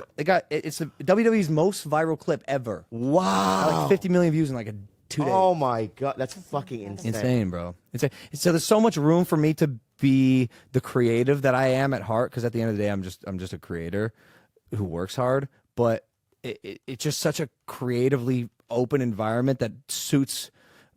the WWE's most viral clip ever. Wow. Like 50 million views in like 2 days. Oh my god, that's fucking insane. Insane, bro. So there's so much room for me to be the creative that I am at heart. Because at the end of the day, I'm just a creator who works hard. But it's just such a creatively open environment that suits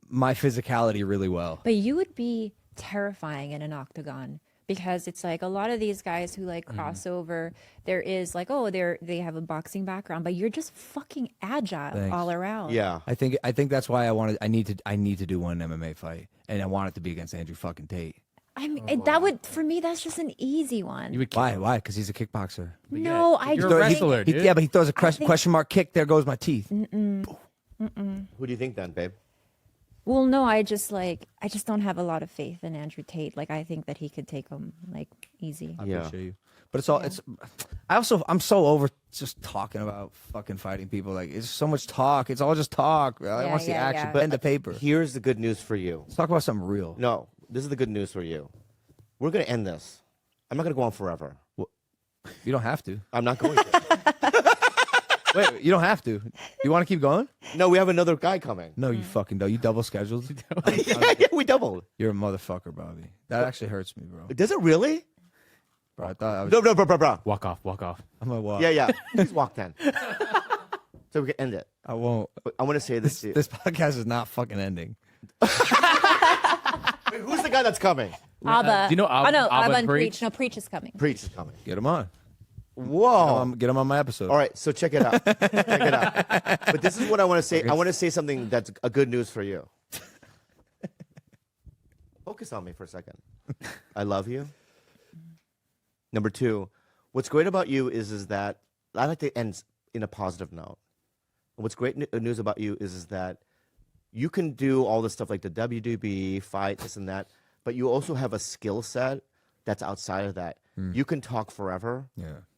my physicality really well. But you would be terrifying in an octagon because it's like a lot of these guys who like cross over. There is like, oh, they have a boxing background, but you're just fucking agile Thanks. all around. Yeah. I think that's why I need to do one MMA fight, and I want it to be against Andrew fucking Tate. I mean, that would for me. That's just an easy one. You would Why? Because he's a kickboxer. No, I you're don't a think- wrestler, dude. Yeah, but he throws a think- question mark kick. There goes my teeth. Who do you think then, babe? Well, no, I just don't have a lot of faith in Andrew Tate. Like, I think that he could take him like easy. I Yeah. appreciate you. But I'm so over just talking about fucking fighting people. Like, it's so much talk. It's all just talk. I want to see action. yeah. Pen to paper. Here's the good news for you. Let's talk about something real. No, this is the good news for you. We're gonna end this. I'm not gonna go on forever. You don't have to. I'm not going to. Wait, you don't have to. You want to keep going? No, we have another guy coming. No, you fucking don't. You double scheduled. yeah, we doubled. You're a motherfucker, Bobby. That actually hurts me, bro. Does it really? Bro, I thought I was. No, bro. Walk off. I'm gonna walk. Yeah. Please walk then. So we can end it. I won't. But I want to say this to you. This podcast is not fucking ending. Wait, who's the guy that's coming? Abba. do you know Abba- Oh, no, Abba Abba and and Preach? Preach. No, Preach is coming. Preach is coming. Get him on. Whoa. Get him on my episode. All right, so check it out. But this is what I want to say. I want to say something that's a good news for you. Focus on me for a second. I love you. Number two, what's great about you is that I like to end in a positive note. And what's great news about you is that you can do all this stuff like the WWE fight, this and that, but you also have a skill set that's outside of that. You can talk forever,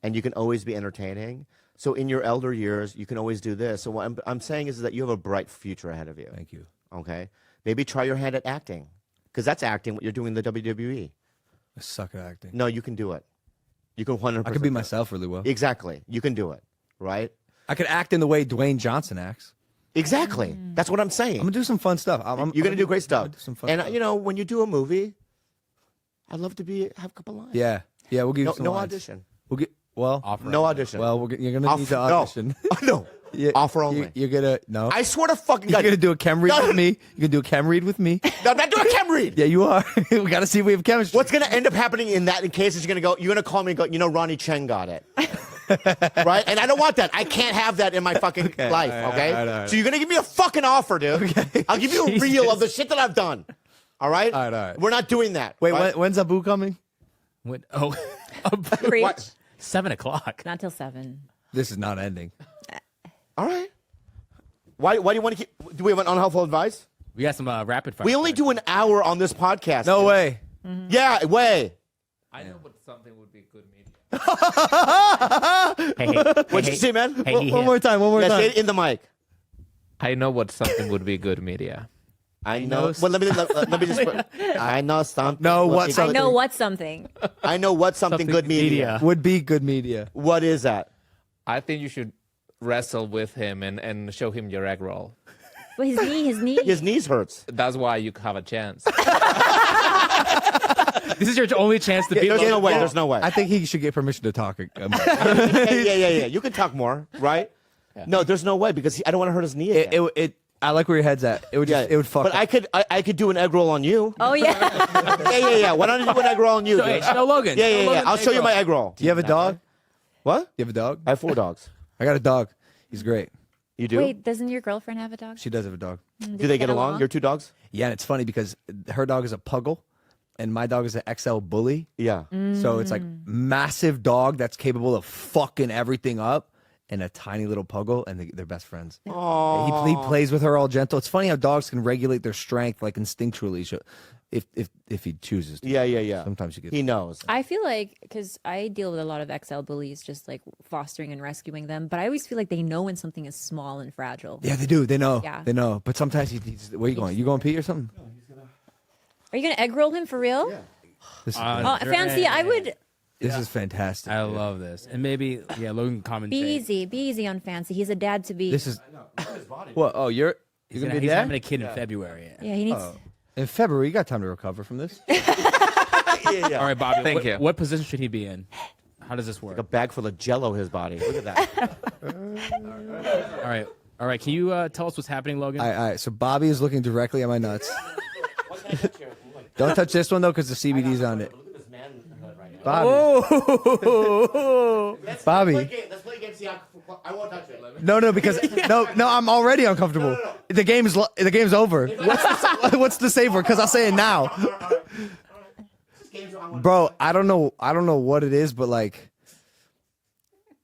and you can always be entertaining. So in your elder years, you can always do this. So what I'm saying is that you have a bright future ahead of you. Thank you. Okay? Maybe try your hand at acting, because that's acting, what you're doing in the WWE. I suck at acting. No, you can do it. You can 100%. I could be do it. myself really well. Exactly. You can do it, right? I could act in the way Dwayne Johnson acts. Exactly. That's what I'm saying. I'm gonna do some fun stuff. You're going to do great stuff. I'm gonna do some fun And, stuff. you know, when you do a movie, I'd love to have a couple lines. Yeah, we'll give you some No lines. audition. We'll get Offer No it. audition. Well, you're gonna need to no. audition. No. Yeah, Offer only. You're gonna no. I swear to fucking You're God. gonna do a chem read No. with me. You're gonna do a chem read with me. No, I'm not doing a chem read. Yeah, you are. We gotta see if we have chemistry. What's going to end up happening in that case is you're going to call me and go, you know, Ronnie Cheng got it. Right? And I don't want that. I can't have that in my fucking life, okay? all right. So you're going to give me a fucking offer, dude. Okay. I'll give you a reel of the shit that I've done. All right? All right. We're not doing that. Wait, right? when's Abu coming? Preach. What? 7 o'clock. Not till 7. This is not ending. All right. Why do you want to keep... Do we have an unhelpful advice? We got some rapid fire. We only do an hour on this podcast. No dude. way. Yeah, way. I know what something would be good media. What'd you say, man? One more time. Yeah, say it in the mic. I know what something would be good media. I know. Well, let me just. I know something. No, what I something? know what's something. I know what something good media. Would be good media. What is that? I think you should wrestle with him and show him your egg roll. But his knee. His knees hurts. That's why you have a chance. This is your only chance to beat There's no Logan way. Paul. There's no way. I think he should get permission to talk. Yeah. You can talk more, right? No, there's no way because I don't want to hurt his knee. Again. I like where your head's at. It would just, it would fuck. But up. I could do an egg roll on you. Oh yeah. Yeah. Why don't you do an egg roll on you? Hey, dude? show Logan. Yeah. Show Logan I'll the show egg you my roll. egg roll. Do you have a dog? What? You have a dog? I have 4 dogs. I got a dog. He's great. You do? Wait, doesn't your girlfriend have a dog? She does have a dog. Do they get along? Your 2 dogs? Yeah, and it's funny because her dog is a puggle, and my dog is an XL bully. Yeah. So it's like massive dog that's capable of fucking everything up, and a tiny little puggle, and they're best friends. Oh. He plays with her all gentle. It's funny how dogs can regulate their strength like instinctually, if he chooses to. Yeah. Sometimes you get. He knows. I feel like because I deal with a lot of XL bullies, just like fostering and rescuing them. But I always feel like they know when something is small and fragile. Yeah, they do. They know. Yeah. They know. But sometimes where you going? You going pee or something? Are you gonna egg roll him for real? Yeah. This is, Oh, fancy! I would this is fantastic. I love this. And maybe, Logan can commentate. be easy on fancy. He's a dad to be. This is. What? Oh, you're He's gonna gonna- be he's there having a kid in February. yeah, he needs. in February. You got time to recover from this. All right, Bobby. Thank you. What position should he be in? How does this work? A bag full of Jello. His body. Look at that. All right. Can you tell us what's happening, Logan? All right. So Bobby is looking directly at my nuts. Don't touch this one though, because the CBD's on it. Look at this manhood right now. Bobby. Bobby. Let's play a game. See how I won't touch it. No, because no, I'm already uncomfortable. The game's over. What's the save word? Because I'll say it now, bro. I don't know what it is, but like,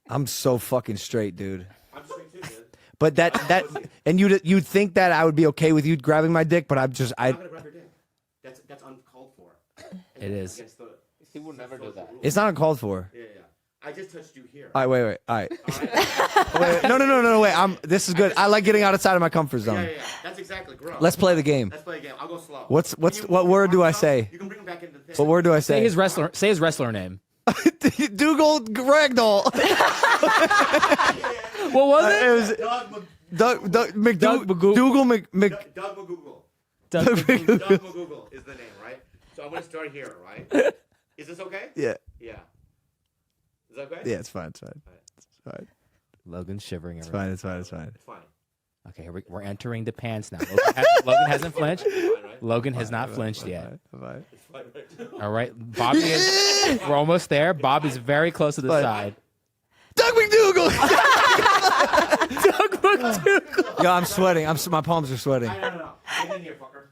I'm so fucking straight, dude. I'm straight too, dude. But that and you'd think that I would be okay with you grabbing my dick, but I'm not gonna grab your dick. That's uncalled for. It is. Against the, He would never do that. it's not uncalled for. yeah. I just touched you here. All right, wait. All right. Wait. No. Wait. This is good. I like getting outside of my comfort zone. Yeah. That's exactly gross. Let's play the game. Let's play a game. I'll go slow. What word do I say? You can bring him back into the thing. What word do I Say say? his wrestler name. Dougal Ragdoll. What was it? It was Doug Doug Magoo- Dougal Doug McGoogle. Doug McGoogle is the name, right? So I'm gonna start here, right? Is this okay? Yeah. Yeah. Is that okay? Yeah, it's fine. It's fine. Logan's shivering. It's fine. It's fine. It's fine. Okay, we're entering the pants now. Logan hasn't flinched. Logan has not flinched yet. Fine. All right, Bobby is. We're almost there. Bobby's very close to the Fine. side. Doug McDougal. Doug McDougal. Yo, I'm sweating. My palms are sweating. No. Get in here, fucker.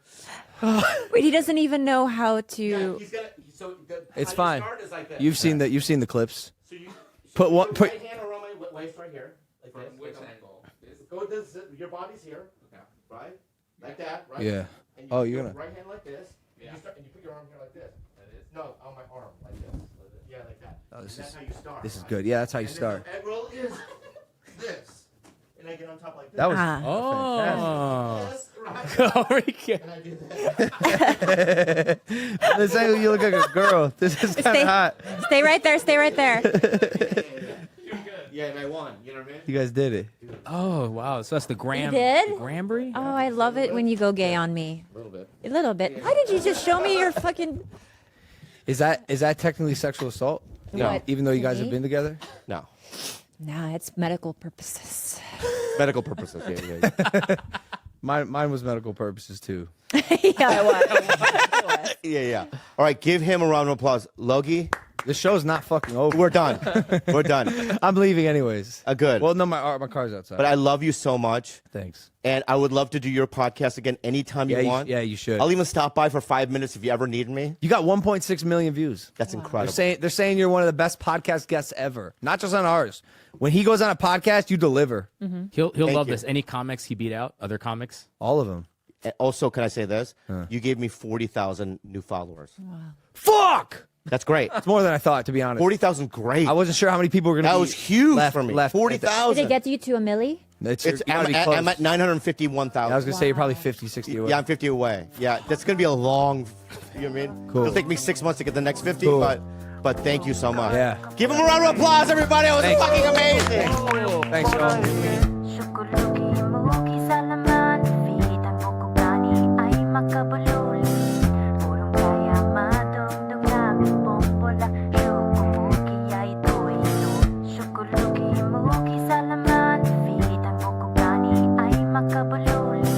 Wait, he doesn't even know how to. He's gonna. So It's how fine. you start is like this. You've seen the clips. So you Put one. Put. right hand around my waist right here, like this. Which angle? Go with this. Your body's here. Okay. Right? Like that. Right? Yeah. And you Oh, put you're your gonna. right hand like this. Yeah. And you put your arm here like this. No, on my arm like this. Yeah, like that. Oh, And this that's is- how you start. This is right? good. Yeah, that's how you And then start. the egg roll is this, and I get on top like this. That was. Ah. Oh. This, right? Oh, we can't. And I do this. This angle, you look like a girl. This is kind Stay- of hot. Stay right there. Stay right there. Yeah, and I won. You know what I mean? You guys did it. Oh wow! So that's the Graham. did? The Granbury. Oh, I love it when you go gay on me. A little bit. A little bit. Why did you just show me your fucking? Is that technically sexual assault? No. What? Even though you guys have Me? been together. No. Nah, it's medical purposes. Medical purposes. Yeah. Mine was medical purposes too. Yeah, what? Yeah. All right, give him a round of applause. Logie, The show's not fucking over. we're done. We're done. I'm leaving anyways. Good. Well, no, my car's outside. But I love you so much, Thanks. and I would love to do your podcast again anytime you want. You should. I'll even stop by for 5 minutes if you ever need me. You got 1.6 million views. That's incredible. They're saying you're one of the best podcast guests ever. Not just on ours. When he goes on a podcast, you deliver. He'll Thank love you. this. Any comics he beat out? Other comics? All of them. And also, can I say this? You gave me 40,000 new followers. Fuck! That's great. It's more than I thought, to be honest. 40,000, great. I wasn't sure how many people were going to That be was huge left, for me. Left. Did 40,000. it get you to a milli? It's, It's, you gotta be I'm close. at 951,000. I was going to say you're probably 50, 60 away. Yeah, I'm 50 away. Yeah, that's going to be a long, you know what I mean? Cool. It'll take me 6 months to get the next 50, Cool. but But thank you so much. Yeah. Give him a round of applause, everybody. It was Thanks. fucking amazing. Thanks, y'all. Syukulugi mo kisalaman Feet ang bukugani ay makabululi Purong kaya madugdug namin bombola Syukumugi ay ito Syukulugi mo kisalaman Feet ang bukugani ay makabululi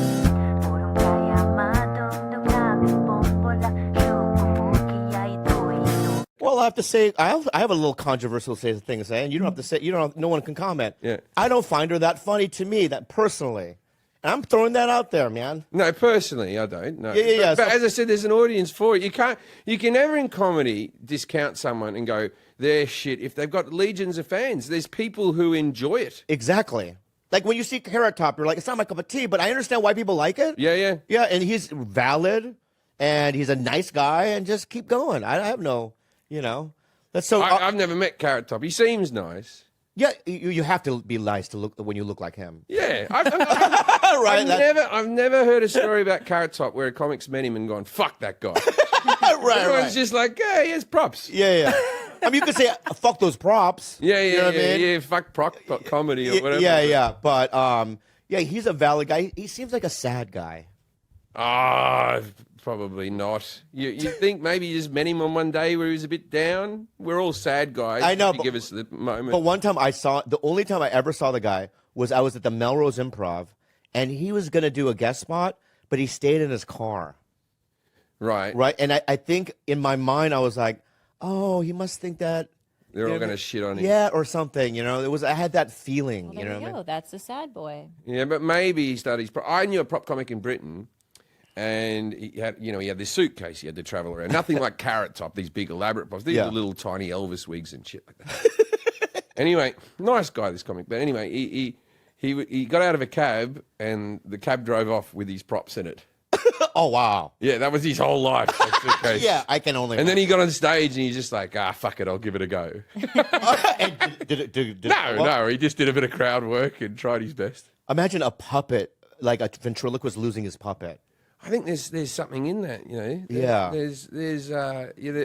Purong kaya madugdug namin bombola Syukumugi ay ito Well, I have to say, I have a little controversial thing to say, and you don't have to say, no one can comment. Yeah. I don't find her that funny to me, that personally. And I'm throwing that out there, man. No, personally, I don't. No. Yeah. But So- as I said, there's an audience for it. You can never in comedy discount someone and go, they're shit if they've got legions of fans. There's people who enjoy it. Exactly. Like when you see Carrot Top, you're like, it's not my cup of tea, but I understand why people like it. Yeah. Yeah, and he's valid, and he's a nice guy, and just keep going. I have no, That's so. I've never met Carrot Top. He seems nice. Yeah, you have to be nice to look when you look like him. Yeah. Right. I've never heard a story about Carrot Top where a comic's met him and gone, fuck that guy. right. Everyone's just like, yeah, he has props. Yeah. I mean, you could say, fuck those props. Yeah, You know what I mean? yeah. Fuck prop comedy or whatever. Yeah. But, he's a valid guy. He seems like a sad guy. Ah, probably not. You think maybe you just met him on one day where he was a bit down? We're all sad guys. I know, You but- give us the moment. But one time the only time I ever saw the guy was I was at the Melrose Improv, and he was going to do a guest spot, but he stayed in his car. right. Right? And I think in my mind, I was like, oh, he must think that. They're all going to shit on him. Yeah, or something. I had that feeling. Well, you there know you what I go. mean? That's the sad boy. Yeah, but maybe he started his... I knew a prop comic in Britain, and he had this suitcase he had to travel around. Nothing like Carrot Top, these big elaborate props. These Yeah. are little tiny Elvis wigs and shit like that. Anyway, nice guy, this comic. But anyway, he got out of a cab, and the cab drove off with his props in it. Oh, wow. Yeah, that was his whole life. that suitcase. Yeah, I can only. And then he got on stage, and he's just like, fuck it, I'll give it a go. And did No, he just did a bit of crowd work and tried his best. Imagine a puppet, like a ventriloquist losing his puppet. I think there's something in that, Yeah.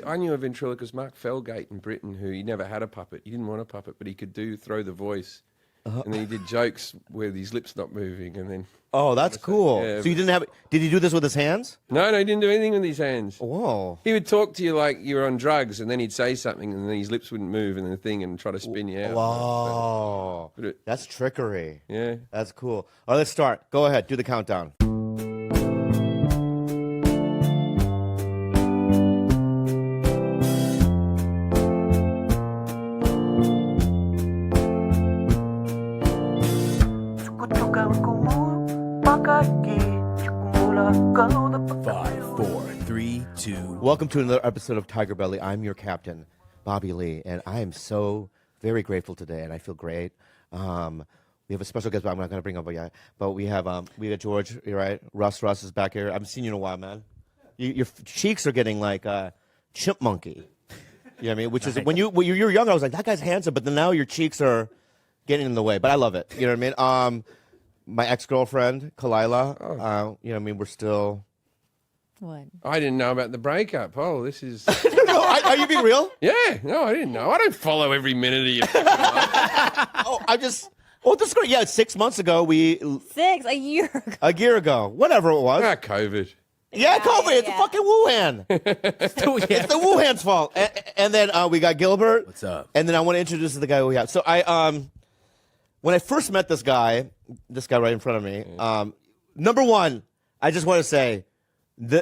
I knew a ventriloquist, Mark Felgate in Britain, who he never had a puppet. He didn't want a puppet, but he could throw the voice, and then he did jokes where his lips not moving, and then Oh, that's cool. yeah. So you didn't have? Did he do this with his hands? no, he didn't do anything with his hands. Whoa. He would talk to you like you were on drugs, and then he'd say something, and then his lips wouldn't move, and the thing, and try to spin you out. Whoa. But it- That's trickery. Yeah. That's cool. All right, let's start. Go ahead. Do the countdown. Five, four, three, two. Welcome to another episode of Tiger Belly. I'm your captain, Bobby Lee, and I am so very grateful today, and I feel great. We have a special guest, but I'm not going to bring up yet. But we got George, you're right? Russ is back here. I haven't seen you in a while, man. Your cheeks are getting like chimp monkey. You know what I mean? Which is when you were younger, I was like, that guy's handsome, but then now your cheeks are getting in the way. But I love it. You know what I mean? My ex-girlfriend, Kalila, you know what I mean? We're still... What? I diding know about the breakup. Oh, this is... No, are you being real? Yeah, no, I didn't know. I don't follow every minute of your... This is great. Yeah, 6 months ago, A year ago. a year ago, whatever it was. COVID. Yeah, COVID. It's the yeah. fucking Wuhan. It's the Wuhan's fault. And then we got Gilbert. What's up? And then I want to introduce the guy we have. So when I first met this guy right in front of me, number one, I just want to say,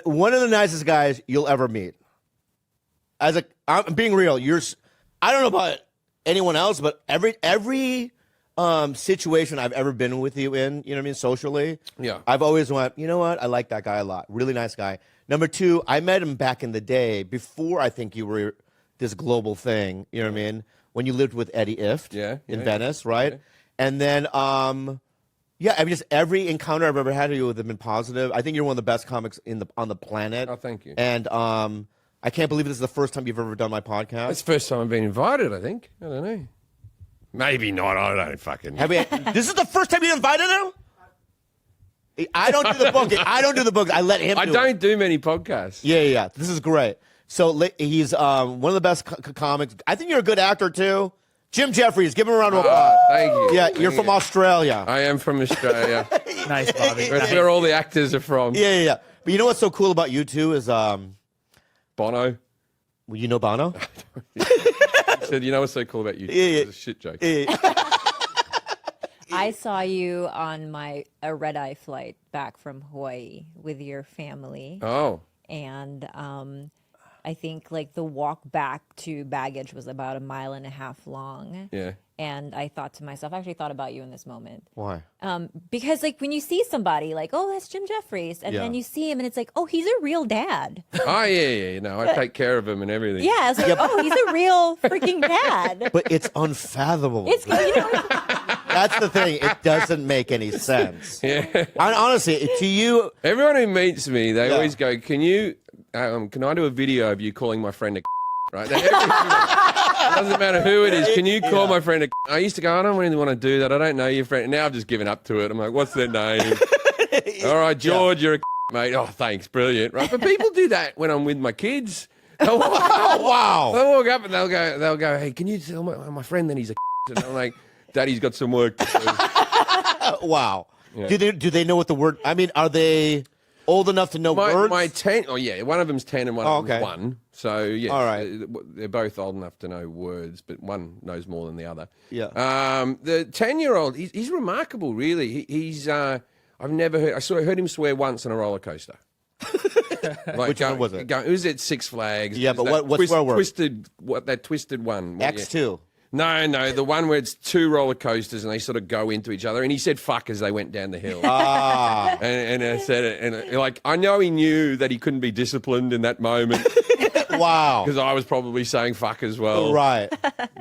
one of the nicest guys you'll ever meet. I'm being real. I don't know about anyone else, but every situation I've ever been with you in, you know what I mean, socially, Yeah. I've always went, you know what, I like that guy a lot. Really nice guy. Number two, I met him back in the day before I think you were this global thing, you know what I mean, when you lived with Eddie Ift in Venice, right? Yeah. And then, yeah, I mean, just every encounter I've ever had with you have been positive. I think you're one of the best comics on the planet. Oh, thank you. And I can't believe this is the first time you've ever done my podcast. It's the first time I've been invited, I think. I don't know. Maybe not. I don't fucking know. This is the first time you invited him? I don't do the booking. I don't do the books. I let him I do don't it. do many podcasts. Yeah. This is great. So he's one of the best comics. I think you're a good actor too. Jim Jeffries, give him a round of applause. Thank you. Yeah, Thank you're from you. Australia. I am from Australia. Nice, Bobby. That's where all the actors are from. Yeah. But you know what's so cool about you too is Bono. well, you know Bono? He said, you know what's so cool about you? Yeah. It's a shit joke. I saw you on a red-eye flight back from Hawaii with your family. Oh. And I think like the walk back to baggage was about 1.5 miles long. Yeah. And I thought to myself, I actually thought about you in this moment. Why? Because like when you see somebody like, oh, that's Jim Jeffries, and Yeah. then you see him and it's like, oh, he's a real dad. Oh, yeah. You know, I take care of him and everything. Yeah, I was like, oh, he's a real freaking dad. But it's unfathomable. It's, you know, That's the thing. It doesn't make any sense. Yeah. Honestly, to you, Everyone who meets me, they Yeah. always go, can I do a video of you calling my friend a right? It doesn't matter who it is. Can you call my friend a I used to go, I don't really want to do that. I don't know your friend. Now I've just given up to it. I'm like, what's their name? All right, George, you're a mate. Oh, thanks. Brilliant. Right. But people do that when I'm with my kids. They'll walk, wow. they'll walk up and they'll go, hey, can you tell my friend that he's a and I'm like, Daddy's got some work to do. Wow. Yeah. Do they know what the word? I mean, are they old enough to know words? My 10, oh yeah, one of them's 10 and one of them's 1. So yeah, All right. they're both old enough to know words, but one knows more than the other. Yeah. The 10-year-old, he's remarkable, really. He's I've never heard. I heard him swear once on a roller coaster. Like, Which one was it? It was at Six Flags. Yeah, It was but that what swear word? That twisted one. X2. No, the one where it's 2 roller coasters and they sort of go into each other. And he said "fuck" as they went down the hill. Ah. And I said it, and like I know he knew that he couldn't be disciplined in that moment Wow. because I was probably saying "fuck" as well. Right.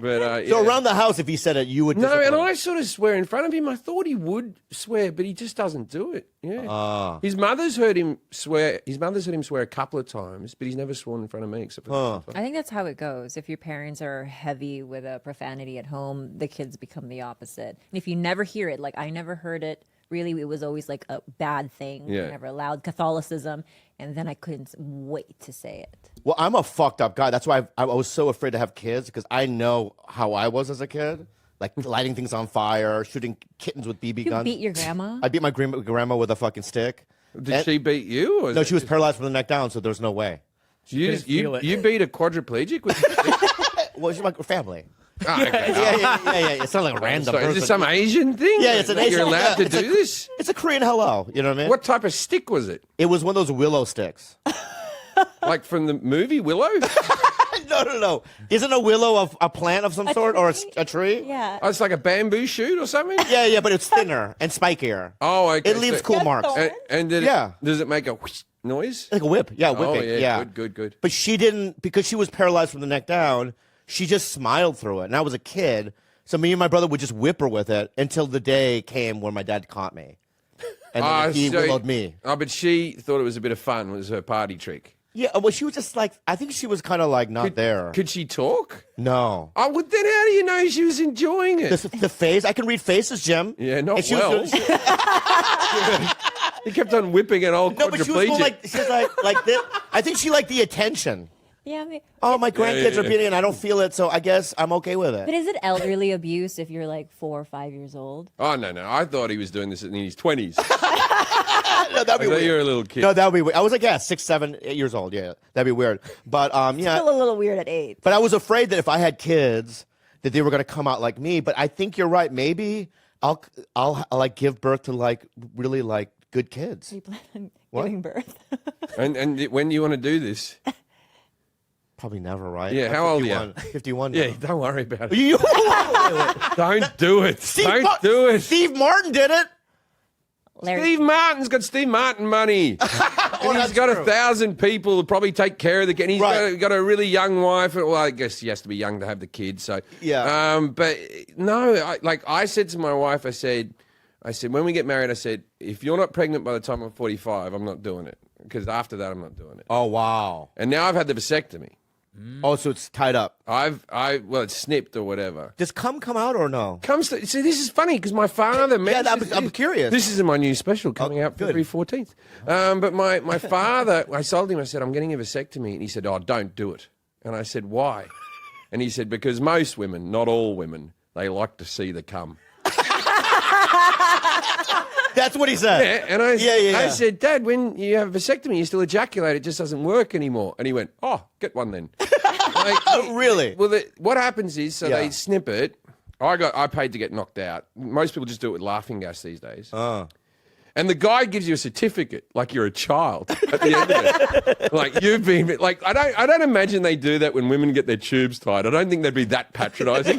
But So yeah. around the house, if he said it, you would. No, and discipline. I sort of swear in front of him. I thought he would swear, but he just doesn't do it. Yeah. His mother's heard him swear. His mother's heard him swear a couple of times, but he's never sworn in front of me except for I think that's how it goes. If your parents are heavy with a profanity at home, the kids become the opposite. And if you never hear it, like I never heard it, really, it was always like a bad thing. Yeah. I never allowed Catholicism, and then I couldn't wait to say it. Well, I'm a fucked up guy. That's why I was so afraid to have kids because I know how I was as a kid, like lighting things on fire, shooting kittens with BB You guns. beat your grandma? I beat my grandma with a fucking stick. Did she beat you? Or No, she was paralyzed from the neck down, so there's no way. You feel it. beat a quadriplegic with. Well, she's my family. Oh, okay. Yeah. It's not like a random So is person. this some Asian thing? Yeah, it's an That Asian. You're allowed yeah, to do it's this? It's a Korean hello. You know what I mean? What type of stick was it? It was one of those willow sticks. Like from the movie Willow? No. Isn't a willow a plant of some sort or a tree? Yeah. Oh, it's like a bamboo shoot or something? Yeah, but it's thinner and spikier. Oh, okay. It leaves cool marks. And does it make a whoosh noise? Like a whip. Yeah, Oh, whipping. yeah. Good. But she didn't, because she was paralyzed from the neck down, she just smiled through it. And I was a kid, so me and my brother would just whip her with it until the day came where my dad caught me. And then he willowed me. Oh, but she thought it was a bit of fun. It was her party trick. Yeah, well, she was just like, I think she was kind of like not there. Could she talk? No. Oh, well, then how do you know she was enjoying it? The face, I can read faces, Jim. Yeah, not And she well. Was, He kept on whipping an old no, but she was more quadriplegic. she was like this. I think she liked the attention. Yeah. I mean, Oh, my grandkids yeah. are beating it and I don't feel it, so I guess I'm okay with it. but is it elderly abuse if you're like 4 or 5 years old? Oh, no. I thought he was doing this in his 20s. No, that'd be I thought weird. you were a little kid. No, that would be weird. I was like, 6, 7, 8 years old. Yeah, that'd be weird. But yeah. Still a little weird at 8. But I was afraid that if I had kids, that they were going to come out like me. But I think you're right. Maybe I'll like give birth to like really like good kids. You plan on What? giving birth? And when do you want to do this? Probably never, right? Yeah, I'm how old are you? 51 now. Yeah, don't worry about it. You, Don't do it. Don't do it. Steve Martin did it. Larry, Steve Martin's got Steve Martin money. And he's got 1,000 people who probably take care of the kid. He's Right. got a really young wife. Well, I guess he has to be young to have the kid. So Yeah. But no, I said to my wife, I said, when we get married, I said, if you're not pregnant by the time I'm 45, I'm not doing it. Because after that, I'm not doing it. Oh wow. And now I've had the vasectomy. Oh, so it's tied up. Well, it's snipped or whatever. Does cum come out or no? See, this is funny because my father. I'm curious. This is in my new special coming out good. February 14th. But my father, I told him, I said, I'm getting a vasectomy. And he said, oh, don't do it. And I said, why? And he said, because most women, not all women, they like to see the cum. That's what he said. Yeah, and I said, Dad, when you have a vasectomy, you still ejaculate. It just doesn't work anymore. And he went, oh, get one then. Really? Well, what happens is, Yeah. they snip it. I paid to get knocked out. Most people just do it with laughing gas these days. And the guy gives you a certificate, like you're a child at the end of it. Like you've been, like I don't imagine they do that when women get their tubes tied. I don't think they'd be that patronising.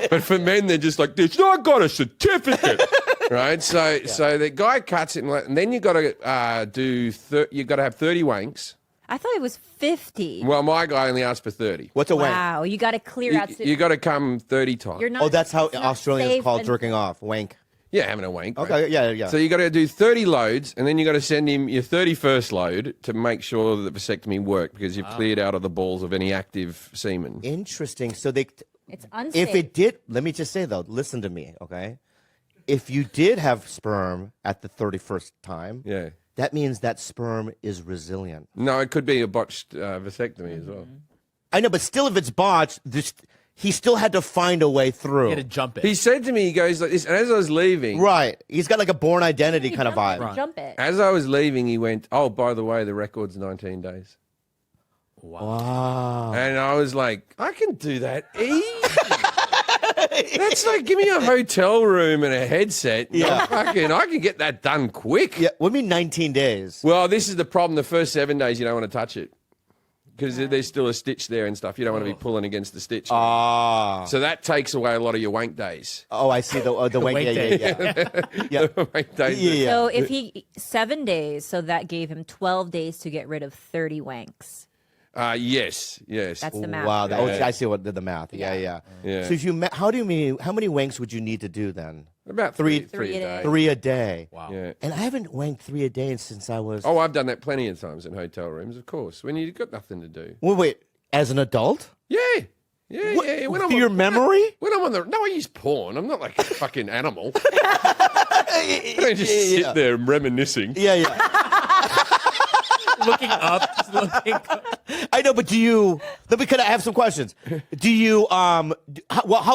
But for men, they're just like, "This, I got a certificate." Right, so the guy cuts it, and then you got to you got to have 30 wanks. I thought it was 50. Well, my guy only asked for 30. What's a wank? Wow, you got to clear out. You got to come 30 times. You're not. Oh, that's how it's not Australians safe call and- jerking off. Wank. Yeah, having a wank. Right? Okay, yeah. So you got to do 30 loads, and then you got to send him your 31st load to make sure that the vasectomy worked because you've cleared out of the balls of any active semen. Interesting. So they, It's unsafe. if it did, let me just say though, listen to me, okay? If you did have sperm at the 31st time, Yeah. that means that sperm is resilient. No, it could be a botched vasectomy as well. I know, but still, if it's botched, he still had to find a way through. You had to jump it. He said to me, he goes like this, and as I was leaving, Right. He's got like a Born Identity kind of vibe. Right. Jump it. as I was leaving, he went, "Oh, by the way, the record's 19 days." Wow. And I was like, "I can do that easy." That's like, give me a hotel room and a headset. Yeah. I can get that done quick. Yeah. What do you mean 19 days? Well, this is the problem. The first 7 days, you don't want to touch it because there's still a stitch there and stuff. You don't want to be pulling against the stitch. Ah. So that takes away a lot of your wank days. Oh, I see the wank. wank Yeah. Yeah. Wank days. Yeah. So if he 7 days, so that gave him 12 days to get rid of 30 wanks. Yes. That's the math. Wow. Yeah. I see what the math. Yeah. Yeah. So if you, how many wanks would you need to do then? About Three- three Three a a day. day. 3 a day. Wow. Yeah. And I haven't wanked 3 a day since I was. Oh, I've done that plenty of times in hotel rooms, of course, when you've got nothing to do. Wait. As an adult? Yeah. When I'm Through your memory? When I'm on I use porn. I'm not like a fucking animal. I don't just sit there reminiscing. Yeah. Looking up. I know, but do you? Because I have some questions. Do you? How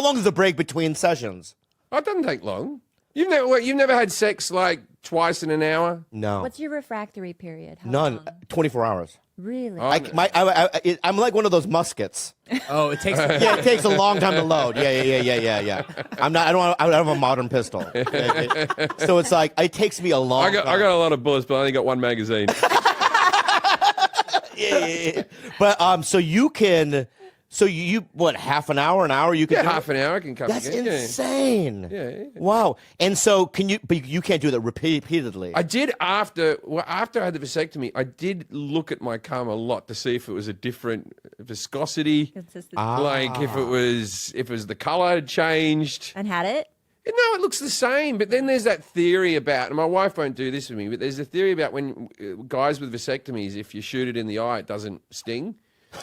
long is the break between sessions? Oh, it doesn't take long. You've never had sex like twice in an hour? No, What's your refractory period? How none. long? 24 hours. Really? I'm like one of those muskets. Oh, it takes. Yeah, it takes a long time to load. Yeah. I'm not. I don't have a modern pistol. So it's like it takes me a long. I got a lot of bullets, but I only got one magazine. Yeah. But so you can. So you what? Half an hour? You can. Yeah, do it? half an hour I can come That's again. insane. Yeah. Wow. And so can you? But you can't do that repeatedly. I did after I had the vasectomy. I did look at my cum a lot to see if it was a different viscosity, Consistency. like if it was the color had changed. And had it? No, it looks the same. But then there's that theory about, and my wife won't do this with me, but there's a theory about when guys with vasectomies, if you shoot it in the eye, it doesn't sting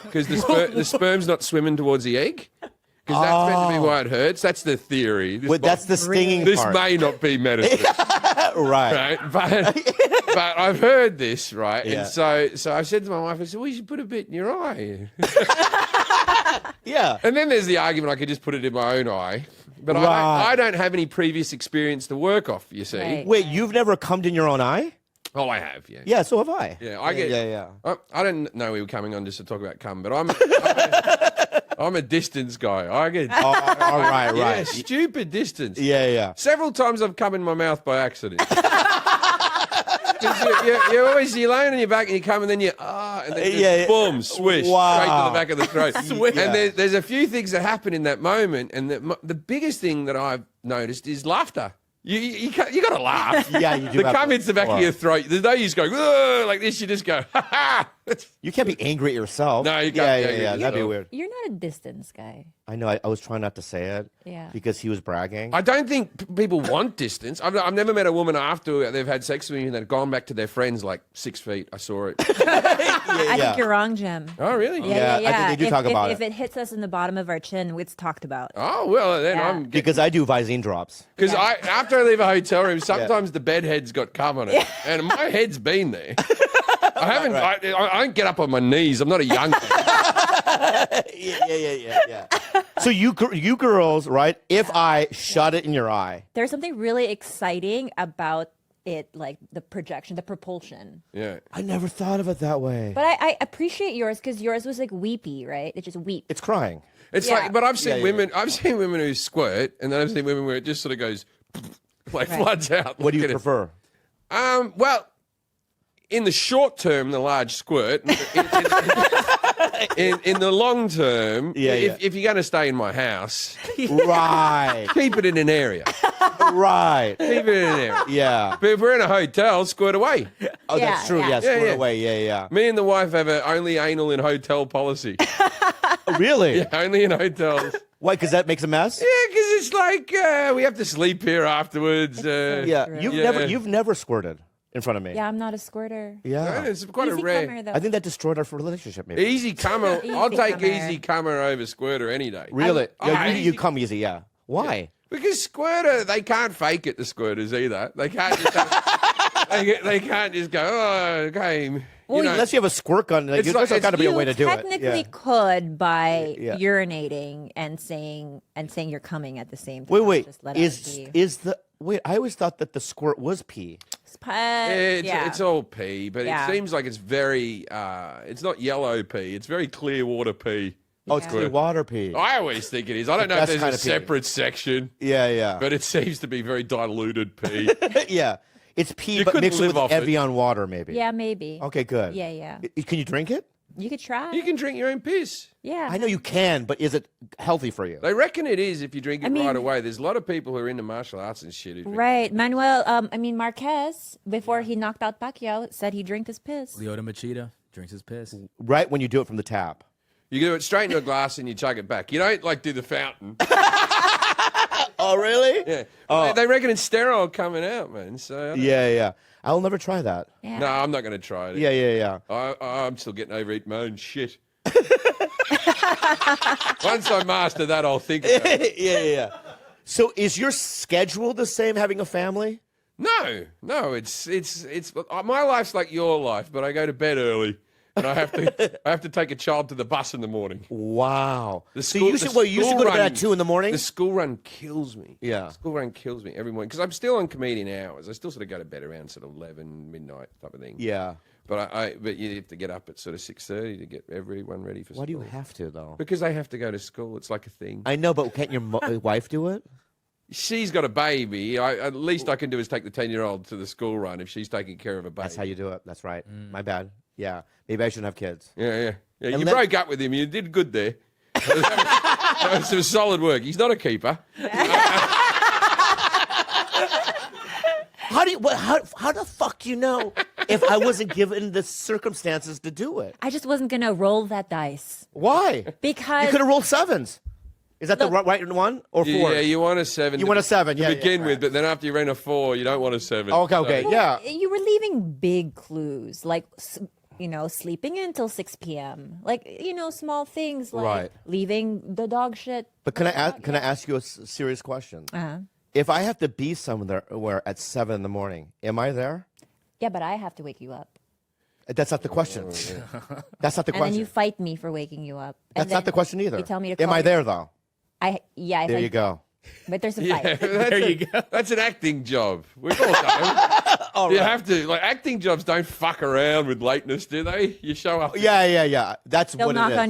because the sperm's not swimming towards the egg. Because that's meant to be why it hurts. That's the theory. That's the stinging This part. may not be medicine. Right. Right, but I've heard this, right? Yeah. And so I said to my wife, I said, well, you should put a bit in your eye. Yeah. And then there's the argument I could just put it in my own eye. But Right. I don't have any previous experience to work off, you see. Right. Wait, you've never cummed in your own eye? Oh, I have, yeah. Yeah, so have I. Yeah, I get. Yeah. I didn't know we were coming on just to talk about cum, but I'm a distance guy. I get. All right. Yeah, stupid distance. Yeah. Several times I've come in my mouth by accident. 'Cause you're laying on your back and you come and then and then just boom, swish, Wow. straight to the back of the throat. Swish. And Yeah. there's a few things that happen in that moment, and the biggest thing that I've noticed is laughter. You got to laugh. Yeah, you do The have cum to hits the back of laugh. your throat. There's no use going "Ugh," like this. You just go, ha ha. You can't be angry at yourself. No, you can't Yeah, be yeah, angry yeah. at That'd be yourself. weird. You're not a distance guy. I know. I was trying not to say it. Yeah. Because he was bragging. I don't think people want distance. I've never met a woman after they've had sex with me and they've gone back to their friends like 6 feet. I saw it. I think you're wrong, Jim. Oh, really? Yeah, Yeah, I think they do talk about if it. it hits us in the bottom of our chin, it's talked about. Oh, well, then Yeah. I'm... Because I do Visine drops. Because after I leave a hotel room, sometimes the bed head's got cum on it. And my head's been there. I haven't... I don't get up on my knees. I'm not a young man. Yeah. So you girls, right? If I shut it in your eye, There's something really exciting about it, like the projection, the propulsion. Yeah. I never thought of it that way. But I appreciate yours because yours was like weepy, right? It just weep. It's crying. It's Yeah. like... But I've seen Yeah. women... I've seen women who squirt, and then I've seen women where it just sort of goes... like floods out. What do you Look at it. prefer? Well, in the short term, the large squirt. In the long term, if you're going to stay in my house, Right. keep it in an area. Right. Keep it in an area. Yeah. But if we're in a hotel, squirt away. Oh, Yeah, that's true. yeah. Yeah, squirt Yeah. away. Yeah. Me and the wife have a only anal in hotel policy. Oh, really? Yeah, only in hotels. Why? Because that makes a mess. Yeah, because it's like we have to sleep here afterwards. Yeah. True. You've never squirted in front of me. Yeah, I'm not a squirter. Yeah. It's quite Easy a rare. comer, though. I think that destroyed our relationship. Maybe. Easy comer. I'll Easy take comer. easy comer over squirter any day. Really? Yeah, I- you come easy. Yeah. Why? Because squirter, they can't fake it, the squirters either. They can't just they can't just go, oh, okay. Well, unless you have a squirt gun, like, It's there's like- got to be a You way to do it. technically Yeah. could by Yeah. urinating and saying you're coming at the same time. Wait. Just let it be. I always thought that the squirt was pee. It's all pee, but Yeah. it seems like it's very, it's not yellow pee. It's very clear water pee. Oh, it's clear water pee. I always think it is. I don't know if That's there's a kind of pee. separate section, Yeah. but it seems to be very diluted pee. Yeah. It's pee, You but couldn't mixed live with off it. Evian water, maybe. Yeah, maybe. Okay, good. Yeah. Can you drink it? You could try. You can drink your own piss. Yeah. I know you can, but is it healthy for you? They reckon it is if you drink it I mean- right away. There's a lot of people who are into martial arts and shit. Who drink Right. Marquez, before he knocked out Pacquiao, said he drank his piss. Lyoto Machida drinks his piss. Right when you do it from the tap. You do it straight into a glass and you chug it back. You don't like do the fountain. Oh, really? Yeah. Oh. They reckon it's sterile coming out, man. So I don't- Yeah. I'll never try that. Yeah. No, I'm not going to try it. Yeah. I'm still getting over eating my own shit. Once I master that, I'll think about it. Yeah. So is your schedule the same having a family? No, it's my life's like your life, but I go to bed early, and I have to take a child to the bus in the morning. Wow. The So school- you the used to school go to bed run- at 2 in the morning? The school run kills me. Yeah. The school run kills me every morning because I'm still on comedian hours. I still sort of go to bed around sort of 11 midnight type of thing. Yeah. But you have to get up at sort of 6:30 to get everyone ready for school. Why do you have to, though? Because they have to go to school. It's like a thing. I know, but can't your wife do it? She's got a baby. At least I can do is take the 10-year-old to the school run if she's taking care of a baby. That's how you do it. That's right. My bad. Yeah. Maybe I shouldn't have kids. Yeah. You And let- broke up with him. You did good there. That was some solid work. He's not a keeper. How the fuck do you know if I wasn't given the circumstances to do it? I just wasn't going to roll that dice. Why? Because You could have rolled sevens. Is that the Look- right one or 4? Yeah, you want a 7. You want a 7, to yeah, begin yeah, with, but then after you ran a 4, you don't want a 7. Okay, So- yeah. you were leaving big clues, like, sleeping until 6 p.m. Like, small things like Right. leaving the dog shit. But can I ask you a serious question? Uh-huh. If I have to be somewhere at 7 in the morning, am I there? Yeah, but I have to wake you up. That's not the question. That's not the And then you question. fight me for waking you up. And That's not the then question either. You tell me to Am call I you- there though? If There I- you go. But there's a Yeah, fight. that's an acting job. We've all done it. You have to, acting jobs don't fuck around with lateness, do they? You show up. Yeah. That's They'll what knock it is. on